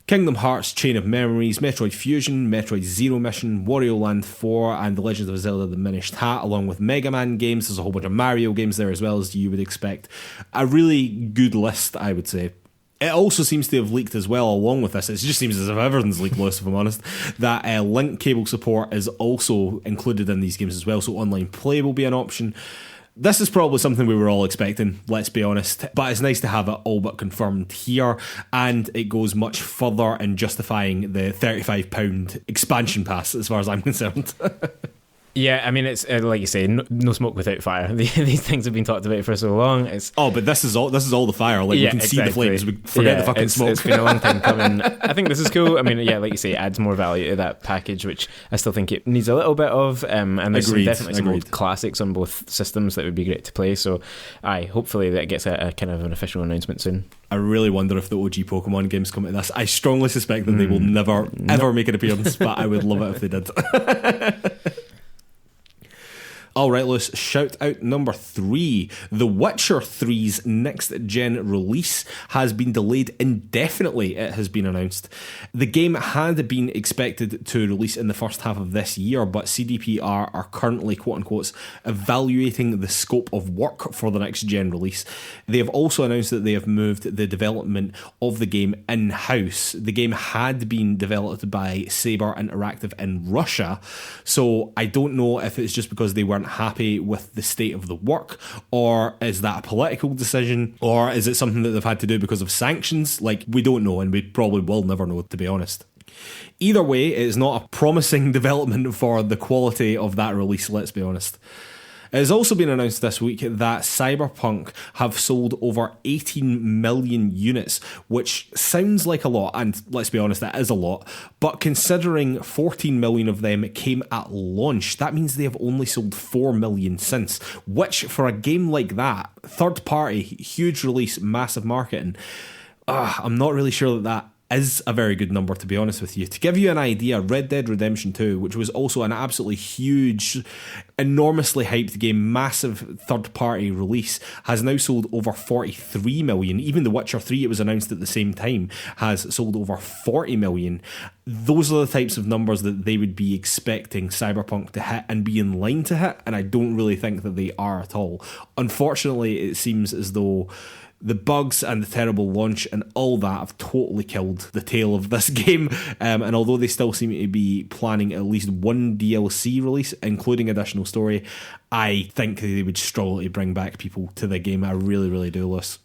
Kingdom Hearts Chain of Memories, Metroid Fusion, Metroid Zero Mission, Wario Land 4, and The Legend of Zelda The Minish Hat, along with Mega Man games. There's a whole bunch of Mario games there as well, as you would expect. A really good list, I would say. It also seems to have leaked as well along with this. It just seems as if everything's leaked, Lewis, if I'm honest, that link cable support is also included in these games as well, so online play will be an option. This is probably something we were all expecting, let's be honest, but it's nice to have it all but confirmed here, and it goes much further in justifying the £35 expansion pass as far as I'm concerned. Yeah, I mean, it's like you say, no smoke without fire. These things have been talked about for so long. But this is all the fire. Like, we can see the flames. We forget the fucking smoke. It's been a long time coming. I think this is cool. I mean, yeah, like you say, it adds more value to that package, which I still think it needs a little bit of. And there's definitely some old classics on both systems that would be great to play. So, hopefully that gets a kind of an official announcement soon. I really wonder if the OG Pokemon games come to this. I strongly suspect that they will never, ever make an appearance, but I would love it if they did. Alright, Lewis, shout out number 3. The Witcher 3's next gen release has been delayed indefinitely, it has been announced. The game had been expected to release in the first half of this year, but CDPR are currently, quote-unquote, evaluating the scope of work for the next gen release. They have also announced that they have moved the development of the game in-house. The game had been developed by Saber Interactive in Russia, so I don't know if it's just because they weren't happy with the state of the work, or is that a political decision, or is it something that they've had to do because of sanctions? Like, we don't know, and we probably will never know, to be honest. Either way, it is not a promising development for the quality of that release, let's be honest. It has also been announced this week that Cyberpunk have sold over 18 million units, which sounds like a lot, and let's be honest, that is a lot, but considering 14 million of them came at launch, that means they have only sold 4 million since, which for a game like that, third party, huge release, massive marketing, I'm not really sure that is a very good number, to be honest with you. To give you an idea, Red Dead Redemption 2, which was also an absolutely huge, enormously hyped game, massive third-party release, has now sold over 43 million. Even The Witcher 3, it was announced at the same time, has sold over 40 million. Those are the types of numbers that they would be expecting Cyberpunk to hit and be in line to hit, and I don't really think that they are at all. Unfortunately, it seems as though the bugs and the terrible launch and all that have totally killed the tale of this game, and although they still seem to be planning at least one DLC release, including additional story, I think they would struggle to bring back people to the game. I really, really do, Lewis.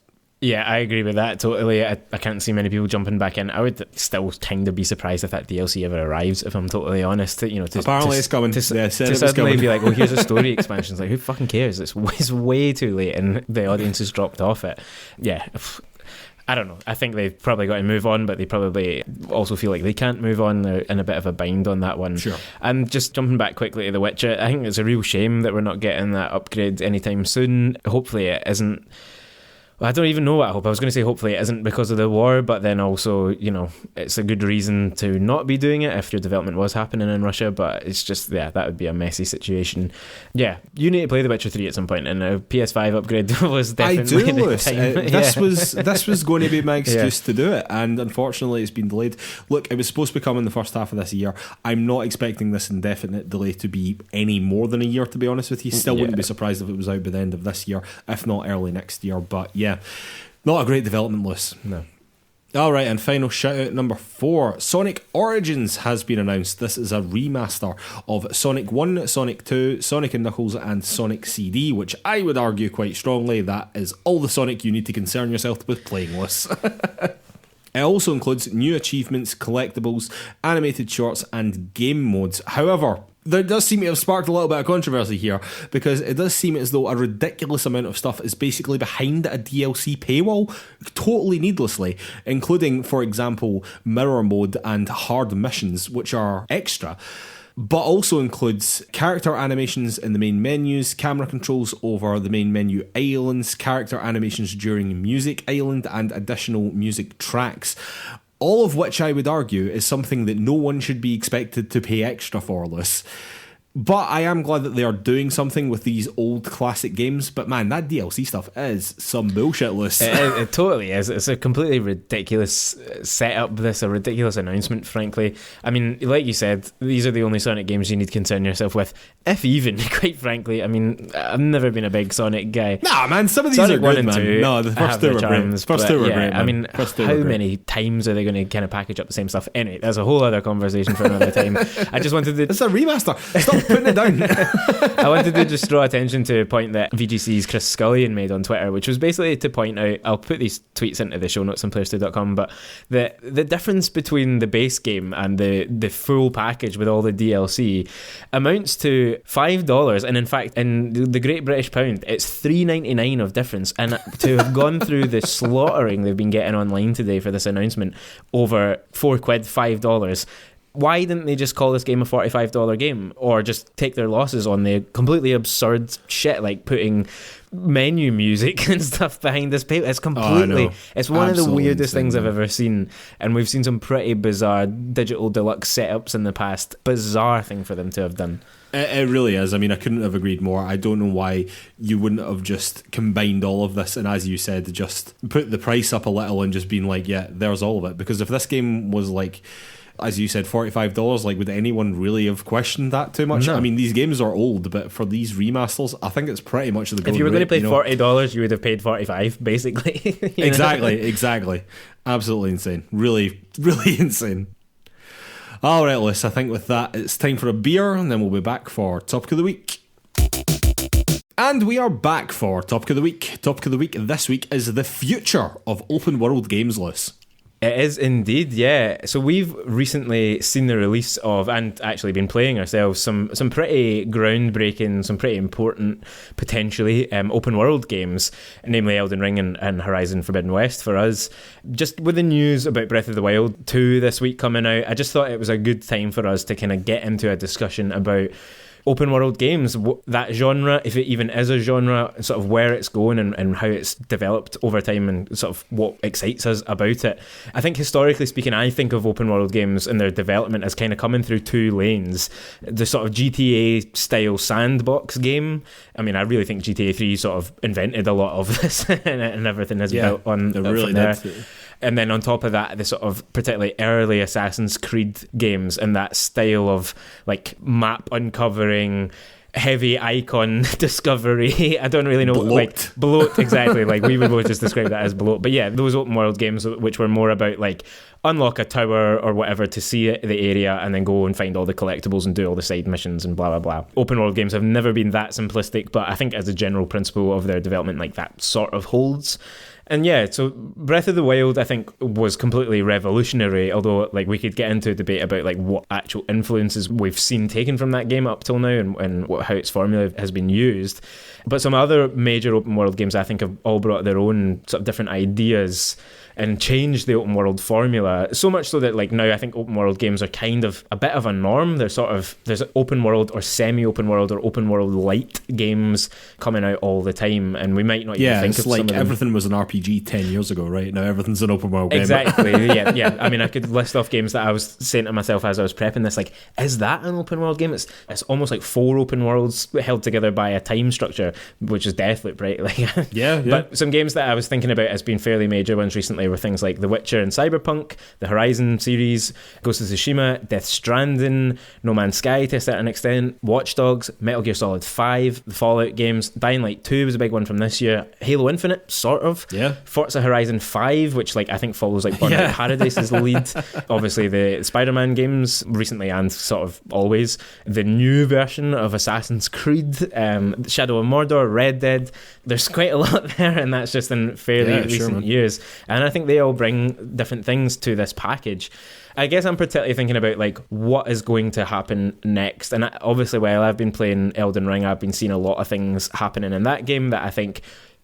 Yeah, I agree with that totally. I can't see many people jumping back in. I would still kind of be surprised if that DLC ever arrives, if I'm totally honest. Apparently it's coming. To suddenly be like, well, here's a story expansion. It's like, who fucking cares? It's way too late and the audience has dropped off it. Yeah. I don't know. I think they've probably got to move on, but they probably also feel like they can't move on. They're in a bit of a bind on that one. Sure. And just jumping back quickly to The Witcher, I think it's a real shame that we're not getting that upgrade anytime soon. Hopefully it isn't. Well, I don't even know what I hope. I was going to say hopefully it isn't because of the war, but then also, it's a good reason to not be doing it if your development was happening in Russia, but it's just, that would be a messy situation. Yeah, you need to play The Witcher 3 at some point, and a PS5 upgrade was definitely the time. This was going to be my excuse to do it, and unfortunately it's been delayed. Look, it was supposed to be coming the first half of this year. I'm not expecting this indefinite delay to be any more than a year, to be honest with you. Still wouldn't be surprised if it was out by the end of this year, if not early next year, but yeah, not a great development, Lewis. No. Alright, and final shout out number 4. Sonic Origins has been announced. This is a remaster of Sonic 1, Sonic 2, Sonic & Knuckles and Sonic CD, which I would argue quite strongly that is all the Sonic you need to concern yourself with playing, Lewis. It also includes new achievements, collectibles, animated shorts and game modes. However, there does seem to have sparked a little bit of controversy here, because it does seem as though a ridiculous amount of stuff is basically behind a DLC paywall, totally needlessly, including, for example, mirror mode and hard missions, which are extra, but also includes character animations in the main menus, camera controls over the main menu islands, character animations during Music Island, and additional music tracks. All of which I would argue is something that no one should be expected to pay extra for, Lewis. But I am glad that they are doing something with these old classic games. But man, that DLC stuff is some bullshit, Lewis. It totally is. It's a completely ridiculous setup, a ridiculous announcement, frankly. I mean, like you said, these are the only Sonic games you need to concern yourself with, if even, quite frankly. I mean, I've never been a big Sonic guy. Nah, man, some of these Sonic are good, 1 and 2, No, the first two were great. First two were great, man. I mean, how many times are they going to kind of package up the same stuff? Anyway, that's a whole other conversation for another time. I just wanted to... It's a remaster. Stop putting it down. I wanted to just draw attention to a point that VGC's Chris Scullion made on Twitter, which was basically to point out, I'll put these tweets into the show notes on PlayersToo.com, but the difference between the base game and the full package with all the DLC amounts to $5, and in fact, in the Great British Pound, it's $3.99 of difference. And to have gone through the slaughtering they've been getting online today for this announcement, over £4, $5, why didn't they just call this game a $45 game, or just take their losses on the completely absurd shit like putting menu music and stuff behind this paper? It's completely, it's one of the weirdest things I've ever seen, and we've seen some pretty bizarre digital deluxe setups in the past. Bizarre thing for them to have done. It really is. I mean, I couldn't have agreed more. I don't know why you wouldn't have just combined all of this and, as you said, just put the price up a little and just been like, yeah, there's all of it. Because if this game was like, as you said, $45, like, would anyone really have questioned that too much? No. I mean, these games are old, but for these remasters, I think it's pretty much the going If you were going to pay rate, $40, you would have paid $45, basically. Exactly. Absolutely insane. Really, really insane. All right, Liz, I think with that, it's time for a beer, and then we'll be back for Topic of the Week. And we are back for Topic of the Week. Topic of the Week this week is the future of open world games, Liz. It is indeed, yeah. So we've recently seen the release of, and actually been playing ourselves, some pretty groundbreaking, some pretty important, potentially, open world games, namely Elden Ring and Horizon Forbidden West for us. Just with the news about Breath of the Wild 2 this week coming out, I just thought it was a good time for us to kind of get into a discussion about open world games, that genre, if it even is a genre, sort of where it's going and how it's developed over time and sort of what excites us about it. I think historically speaking, I think of open world games and their development as kind of coming through two lanes. The sort of GTA style sandbox game. I mean, I really think GTA 3 sort of invented a lot of this and everything has built on it really there. did. And then on top of that, the sort of particularly early Assassin's Creed games and that style of like map uncovering, heavy icon discovery. I don't really know, bloat, exactly. Like we would both just describe that as bloat. But yeah, those open world games which were more about like unlock a tower or whatever to see the area and then go and find all the collectibles and do all the side missions and blah blah blah. Open world games have never been that simplistic, but I think as a general principle of their development, like that sort of holds. And yeah, so Breath of the Wild, I think, was completely revolutionary, although like we could get into a debate about like what actual influences we've seen taken from that game up till now and how its formula has been used. But some other major open world games I think have all brought their own sort of different ideas and changed the open world formula, so much so that like now I think open world games are kind of a bit of a norm. There's open world or semi-open world or open world light games coming out all the time, and we might not even think of like some of them. everything was an RPG 10 years ago, right? Now everything's an open world game. Exactly. yeah. I mean, I could list off games that I was saying to myself as I was prepping this, like, is that an open world game? It's almost like 4 open worlds held together by a time structure, which is Deathloop, right? Like, yeah. But some games that I was thinking about as being fairly major ones recently were things like The Witcher and Cyberpunk, the Horizon series, Ghost of Tsushima, Death Stranding, No Man's Sky to a certain extent, Watch Dogs, Metal Gear Solid 5, the Fallout games, Dying Light 2 was a big one from this year, Halo Infinite, sort of, Forza Horizon 5, which like I think follows like Burnout Paradise's lead, obviously the Spider-Man games recently and sort of always, the new version of Assassin's Creed, Shadow of Mordor, Red Dead. There's quite a lot there, and that's just in fairly recent years, and I think they all bring different things to this package. I guess I'm particularly thinking about like what is going to happen next, and obviously while I've been playing Elden Ring, I've been seeing a lot of things happening in that game that I think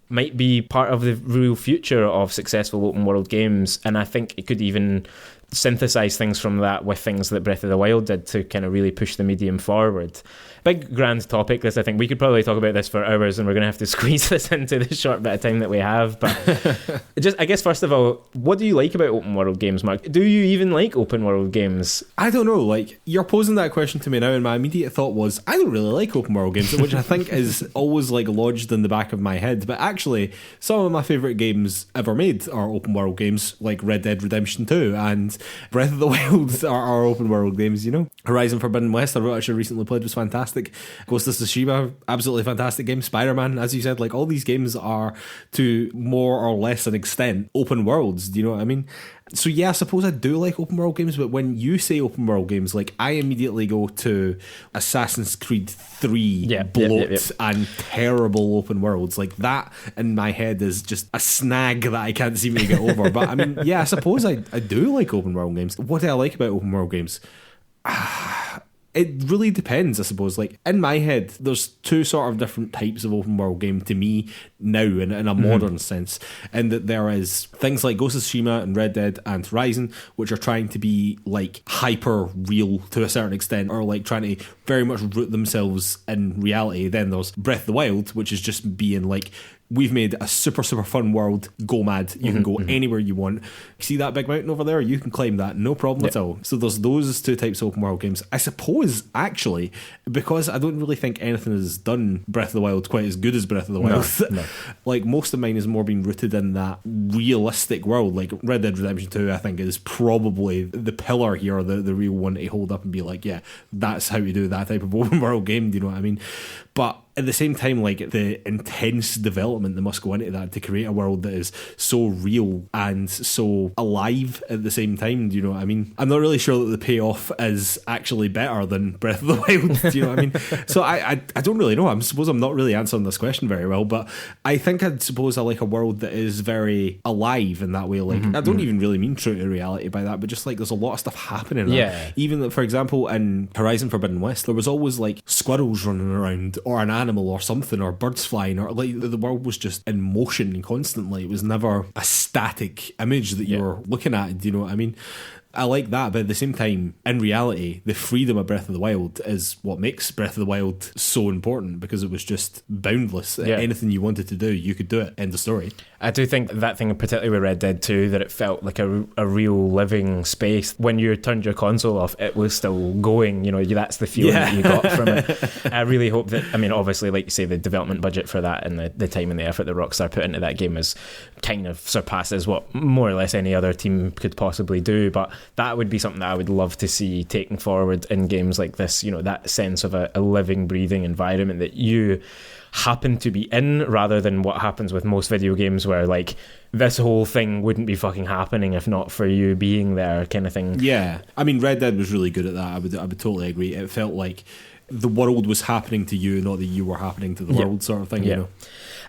might be part of the real future of successful open world games, and I think it could even synthesize things from that with things that Breath of the Wild did to kind of really push the medium forward. Big grand topic this. I think we could probably talk about this for hours, and we're going to have to squeeze this into the short bit of time that we have, but I guess first of all, what do you like about open world games, Mark? Do you even like open world games? I don't know, like, you're posing that question to me now and my immediate thought was I don't really like open world games, which I think is always like lodged in the back of my head, but actually some of my favourite games ever made are open world games, like Red Dead Redemption 2 and Breath of the Wild are open world games, you know. Horizon Forbidden West I actually recently played, was fantastic. Ghost of Tsushima, absolutely fantastic game. Spider-Man, as you said, like all these games are to more or less an extent open worlds, do you know what I mean? So yeah, I suppose I do like open world games, but when you say open world games, like I immediately go to Assassin's Creed 3 bloat and terrible open worlds. Like that in my head is just a snag that I can't seem to get over. But I mean, yeah, I suppose I do like open world games. What do I like about open world games? It really depends, I suppose. Like in my head, there's 2 sort of different types of open world game to me now in a modern sense, and that there is things like Ghost of Tsushima and Red Dead and Horizon, which are trying to be like hyper real to a certain extent, or like trying to very much root themselves in reality. Then there's Breath of the Wild, which is just being like, we've made a super fun world, go mad, you can go anywhere you want. See that big mountain over there? You can climb that, no problem at all. So there's those 2 types of open world games. I suppose, actually, because I don't really think anything has done Breath of the Wild quite as good as Breath of the Wild. No. Like most of mine is more being rooted in that realistic world. Like Red Dead Redemption 2, I think, is probably the pillar here, the real one to hold up and be like, yeah, that's how you do that type of open world game, do you know what I mean? But at the same time, like the intense development that must go into that to create a world that is so real and so alive at the same time, do you know what I mean? I'm not really sure that the payoff is actually better than Breath of the Wild, do you know what I mean? So I don't really know. I suppose I'm not really answering this question very well, but I think I'd suppose I like a world that is very alive in that way. Like I don't even really mean true to reality by that, but just like there's a lot of stuff happening. Yeah. Even, for example, in Horizon Forbidden West, there was always like squirrels running around, or an animal or something, or birds flying, or like the world was just in motion constantly. It was never a static image that you were looking at, do you know what I mean? I like that, but at the same time, in reality, the freedom of Breath of the Wild is what makes Breath of the Wild so important, because it was just boundless. Anything you wanted to do, you could do it. End of story. I do think that thing, particularly with Red Dead 2, that it felt like a real living space. When you turned your console off, it was still going. You know, that's the feeling that you got from it. I really hope that, I mean, obviously, like you say, the development budget for that and the time and the effort that Rockstar put into that game is kind of surpasses what more or less any other team could possibly do. But that would be something that I would love to see taken forward in games like this. You know, that sense of a living, breathing environment that you happen to be in, rather than what happens with most video games where like this whole thing wouldn't be fucking happening if not for you being there, kind of thing. Yeah, I mean, Red Dead was really good at that. I would totally agree. It felt like the world was happening to you, not that you were happening to the world, sort of thing. You know.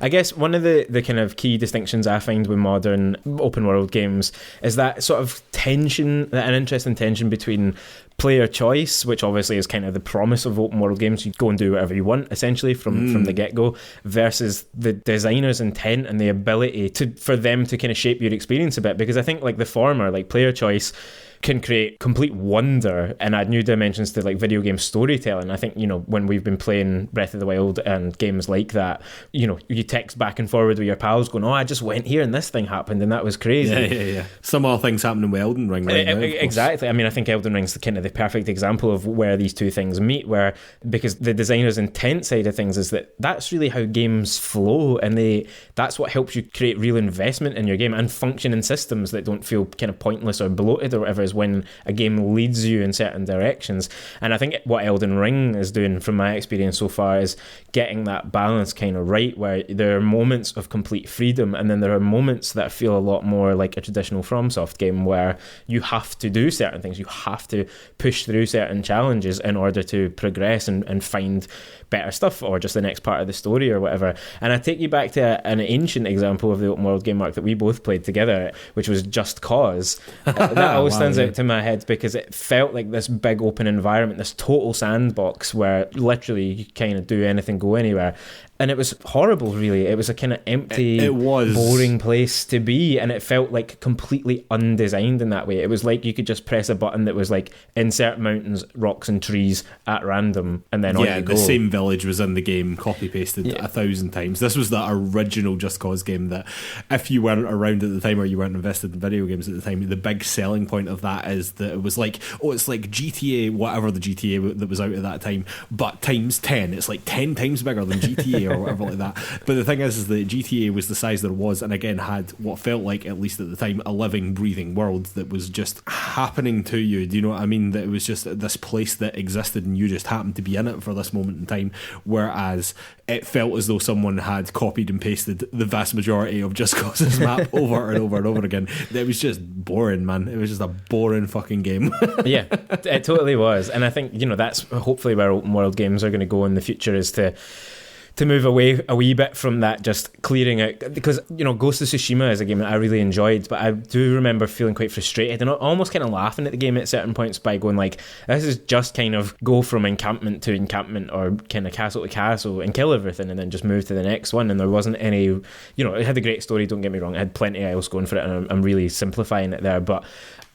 I guess one of the kind of key distinctions I find with modern open world games is that sort of tension, an interesting tension between player choice, which obviously is kind of the promise of open world games. You go and do whatever you want, essentially, from the get-go, versus the designer's intent and the ability for them to kind of shape your experience a bit. Because I think like the former, like player choice, can create complete wonder and add new dimensions to like video game storytelling. I think, you know, when we've been playing Breath of the Wild and games like that, you know, you text back and forward with your pals going, oh, I just went here and this thing happened and that was crazy. Yeah. Some other things happening with Elden Ring right now. Exactly. I mean, I think Elden Ring's kind of the perfect example of where these two things meet, where because the designer's intent side of things is that's really how games flow, and that's what helps you create real investment in your game and function in systems that don't feel kind of pointless or bloated or whatever, is when a game leads you in certain directions. And I think what Elden Ring is doing, from my experience so far, is getting that balance kind of right, where there are moments of complete freedom and then there are moments that feel a lot more like a traditional FromSoft game, where you have to do certain things, you have to push through certain challenges in order to progress and find better stuff or just the next part of the story or whatever. And I take you back to an ancient example of the open world game, Mark, that we both played together, which was Just Cause. That always stands out to my head because it felt like this big open environment, this total sandbox where literally you kind of do anything, go anywhere. And it was horrible, really. It was a kind of empty, boring place to be, and it felt like completely undesigned in that way. It was like you could just press a button that was like insert mountains, rocks and trees at random, and then on you go. The same village was in the game, copy-pasted 1,000 times. This was the original Just Cause game that, if you weren't around at the time or you weren't invested in video games at the time, the big selling point of that is that it was like, it's like GTA, whatever the GTA that was out at that time, but times 10. It's like 10 times bigger than GTA or whatever like that. But the thing is that GTA was the size that it was, and again had what felt like, at least at the time, a living, breathing world that was just happening to you. Do you know what I mean? That it was just this place that existed and you just happened to be in it for this moment in time, whereas it felt as though someone had copied and pasted the vast majority of Just Cause's map over and over and over again. It was just boring, man. It was just a boring fucking game. Yeah, it totally was. And I think, you know, that's hopefully where open world games are going to go in the future, is to move away a wee bit from that just clearing out, because, you know, Ghost of Tsushima is a game that I really enjoyed, but I do remember feeling quite frustrated and almost kind of laughing at the game at certain points by going like, this is just kind of go from encampment to encampment or kind of castle to castle and kill everything and then just move to the next one. And there wasn't any, you know, it had a great story, don't get me wrong, it had plenty else going for it, and I'm really simplifying it there, but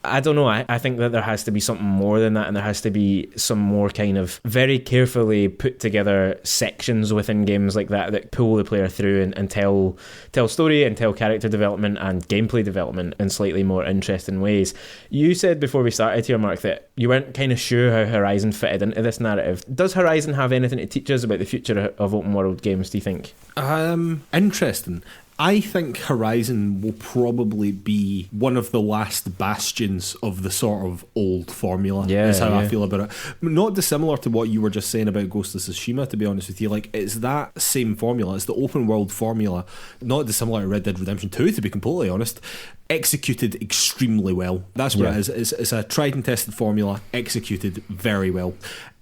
I don't know, I think that there has to be something more than that, and there has to be some more kind of very carefully put together sections within games like that pull the player through and tell story and tell character development and gameplay development in slightly more interesting ways. You said before we started here, Mark, that you weren't kind of sure how Horizon fitted into this narrative. Does Horizon have anything to teach us about the future of open world games, do you think? Interesting. I think Horizon will probably be one of the last bastions of the sort of old formula. Is how I feel about it. Not dissimilar to what you were just saying about Ghost of Tsushima, to be honest with you. Like, it's that same formula. It's the open world formula. Not dissimilar to Red Dead Redemption 2, to be completely honest. Executed extremely well. That's what it is. It's a tried and tested formula, executed very well.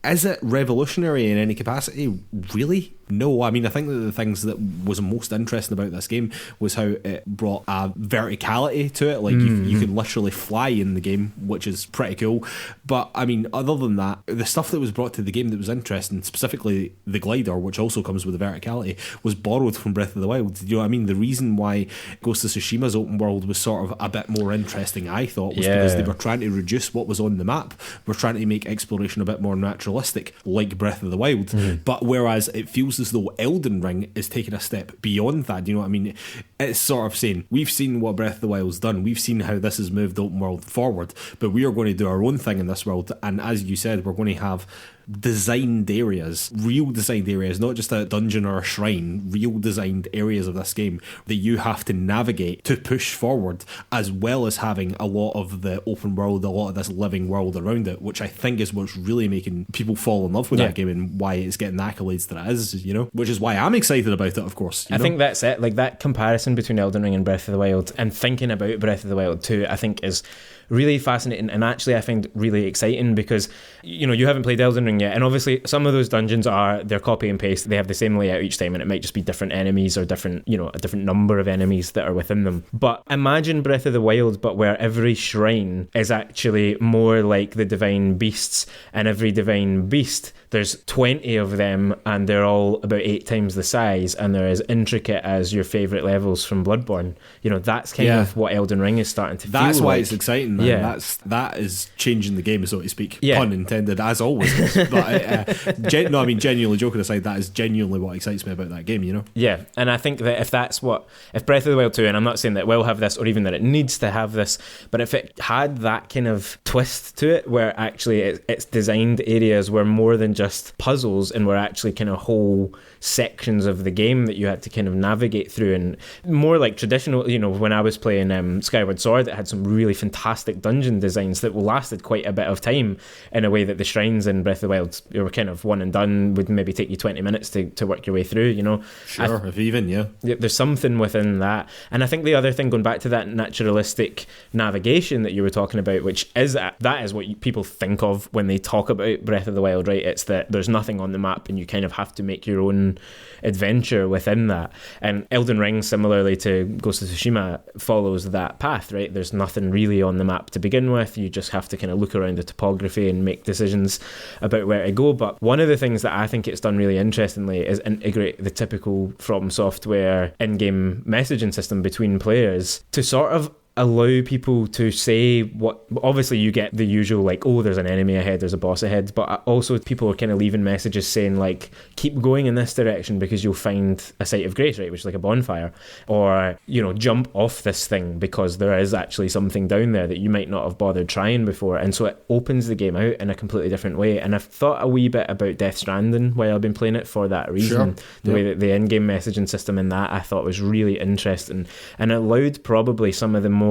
Is it revolutionary in any capacity? Really? No. I mean, I think that the things that was most interesting about this game was how it brought a verticality to it. Like, you could literally fly in the game, which is pretty cool. But, I mean, other than that, the stuff that was brought to the game that was interesting, specifically the glider, which also comes with the verticality, was borrowed from Breath of the Wild. Do you know what I mean? The reason why Ghost of Tsushima's open world was sort of a bit more interesting, I thought, was because they were trying to reduce what was on the map. We're trying to make exploration a bit more naturalistic, like Breath of the Wild. But whereas it feels as though Elden Ring is taking a step beyond that, do you know what I mean? It's sort of saying, we've seen what Breath of the Wild's done, we've seen how this has moved open world forward, but we are going to do our own thing in this world, and as you said, we're going to have designed areas, real designed areas, not just a dungeon or a shrine, real designed areas of this game that you have to navigate to push forward, as well as having a lot of the open world, a lot of this living world around it, which I think is what's really making people fall in love with that game and why it's getting the accolades that it is, you know, which is why I'm excited about it, of course. I think that's it. Like, that comparison between Elden Ring and Breath of the Wild, and thinking about Breath of the Wild 2, I think is really fascinating, and actually I find really exciting, because, you know, you haven't played Elden Ring yet, and obviously some of those dungeons they're copy and paste, they have the same layout each time, and it might just be different enemies or different, you know, a different number of enemies that are within them. But imagine Breath of the Wild, but where every shrine is actually more like the divine beasts, and every divine beast, there's 20 of them, and they're all about 8 times the size, and they're as intricate as your favourite levels from Bloodborne. You know, that's kind of what Elden Ring is starting to feel like. That's why it's exciting, man. Yeah. That is changing the game, so to speak. Yeah. Pun intended, as always is. But genuinely joking aside, that is genuinely what excites me about that game, you know? Yeah, and I think that if Breath of the Wild 2, and I'm not saying that it will have this, or even that it needs to have this, but if it had that kind of twist to it, where actually its designed areas were more than just puzzles, and were actually kind of whole sections of the game that you had to kind of navigate through, and more like traditional, you know, when I was playing Skyward Sword, it had some really fantastic dungeon designs that lasted quite a bit of time, in a way that the shrines in Breath of the Wild, they were kind of one and done, would maybe take you 20 minutes to work your way through, you know. Sure, if even, yeah. There's something within that. And I think the other thing, going back to that naturalistic navigation that you were talking about, which is that is what people think of when they talk about Breath of the Wild, right? It's that there's nothing on the map, and you kind of have to make your own adventure within that. And Elden Ring, similarly to Ghost of Tsushima, follows that path, right? There's nothing really on the map to begin with. You just have to kind of look around the topography and make decisions about where to go. But one of the things that I think it's done really interestingly is integrate the typical From Software in-game messaging system between players to sort of allow people to say what, obviously you get the usual like, oh, there's an enemy ahead, there's a boss ahead, but also people are kind of leaving messages saying like, keep going in this direction because you'll find a site of grace, right, which is like a bonfire, or, you know, jump off this thing because there is actually something down there that you might not have bothered trying before. And so it opens the game out in a completely different way. And I've thought a wee bit about Death Stranding while I've been playing it for that reason. Sure. The way that the in-game messaging system in that I thought was really interesting, and it allowed probably some of the more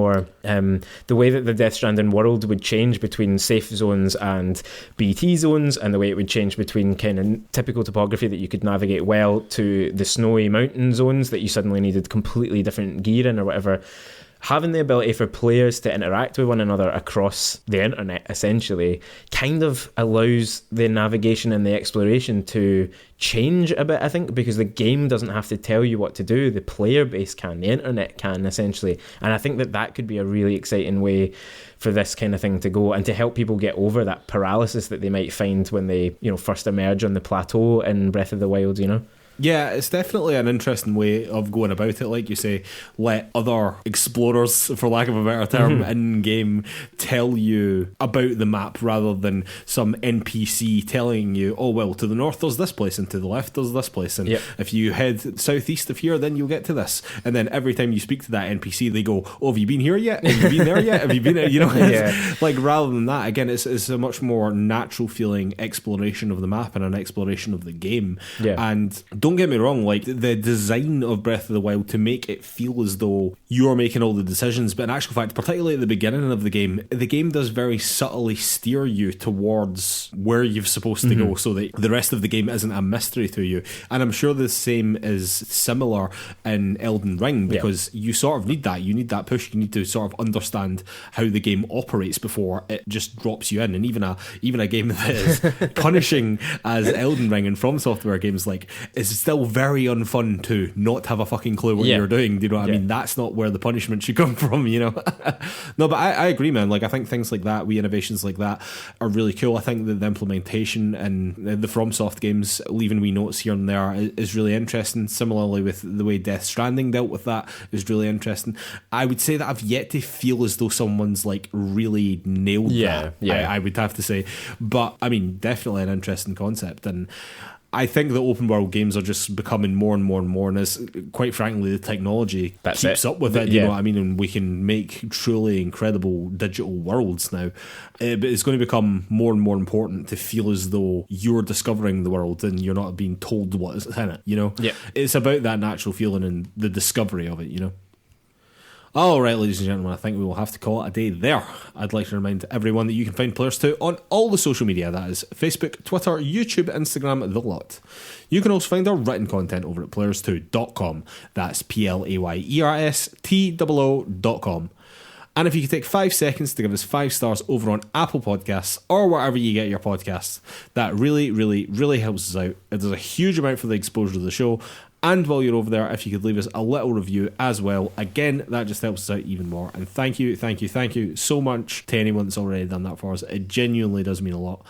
the way that the Death Stranding world would change between safe zones and BT zones, and the way it would change between kind of typical topography that you could navigate well to the snowy mountain zones that you suddenly needed completely different gear in or whatever. Having the ability for players to interact with one another across the internet essentially kind of allows the navigation and the exploration to change a bit, I think, because the game doesn't have to tell you what to do. The player base can, the internet can, essentially. And I think that could be a really exciting way for this kind of thing to go, and to help people get over that paralysis that they might find when they, you know, first emerge on the plateau in Breath of the Wild, you know? Yeah, it's definitely an interesting way of going about it. Like you say, let other explorers, for lack of a better term, in-game tell you about the map rather than some NPC telling you, oh, well, to the north there's this place and to the left there's this place. And if you head southeast of here, then you'll get to this. And then every time you speak to that NPC, they go, oh, have you been here yet? Have you been there yet? Have you been there? You know, like, rather than that, again, it's a much more natural feeling exploration of the map and an exploration of the game. Yeah. And don't get me wrong, like, the design of Breath of the Wild to make it feel as though you're making all the decisions, but in actual fact, particularly at the beginning of the game does very subtly steer you towards where you're supposed to go, so that the rest of the game isn't a mystery to you. And I'm sure the same is similar in Elden Ring, because you sort of need that. You need that push. You need to sort of understand how the game operates before it just drops you in. And even a game that is punishing as Elden Ring and From Software games, like, is still very unfun to not have a fucking clue what you're doing. Do you know what I mean? That's not where the punishment should come from, you know? No, but I agree, man. Like, I think things like that, wee innovations like that, are really cool. I think that the implementation and the FromSoft games, leaving wee notes here and there, is really interesting. Similarly with the way Death Stranding dealt with that is really interesting. I would say that I've yet to feel as though someone's like really nailed that. I would have to say. But I mean, definitely an interesting concept. And I think that open world games are just becoming more and more and more, and as quite frankly the technology keeps up with it, you know what I mean, and we can make truly incredible digital worlds now, but it's going to become more and more important to feel as though you're discovering the world and you're not being told what is in it, you know. It's about that natural feeling and the discovery of it, you know. Alright, ladies and gentlemen, I think we will have to call it a day there. I'd like to remind everyone that you can find PlayersToo on all the social media, that is Facebook, Twitter, YouTube, Instagram, the lot. You can also find our written content over at PlayersToo.com. That's PLAYERSTOO.com. And if you could take 5 seconds to give us 5 stars over on Apple Podcasts or wherever you get your podcasts, that really, really, really helps us out. It does a huge amount for the exposure of the show. And while you're over there, if you could leave us a little review as well, again, that just helps us out even more. And thank you so much to anyone that's already done that for us. It genuinely does mean a lot.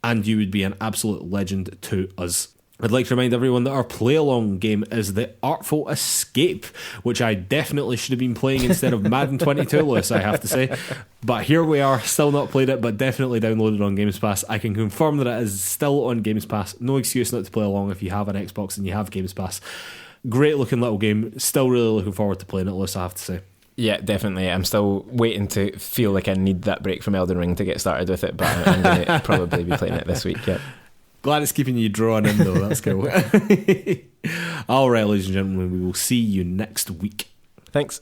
And you would be an absolute legend to us. I'd like to remind everyone that our play-along game is the Artful Escape, which I definitely should have been playing instead of Madden 22, Lewis, I have to say. But here we are, still not played it, but definitely downloaded on Games Pass. I can confirm that it is still on Games Pass. No excuse not to play along if you have an Xbox and you have Games Pass. Great looking little game. Still really looking forward to playing it, Lewis, I have to say. Yeah, definitely. I'm still waiting to feel like I need that break from Elden Ring to get started with it, but I'm going to probably be playing it this week, yeah. Glad it's keeping you drawn in, though. That's cool. All right, ladies and gentlemen, we will see you next week. Thanks.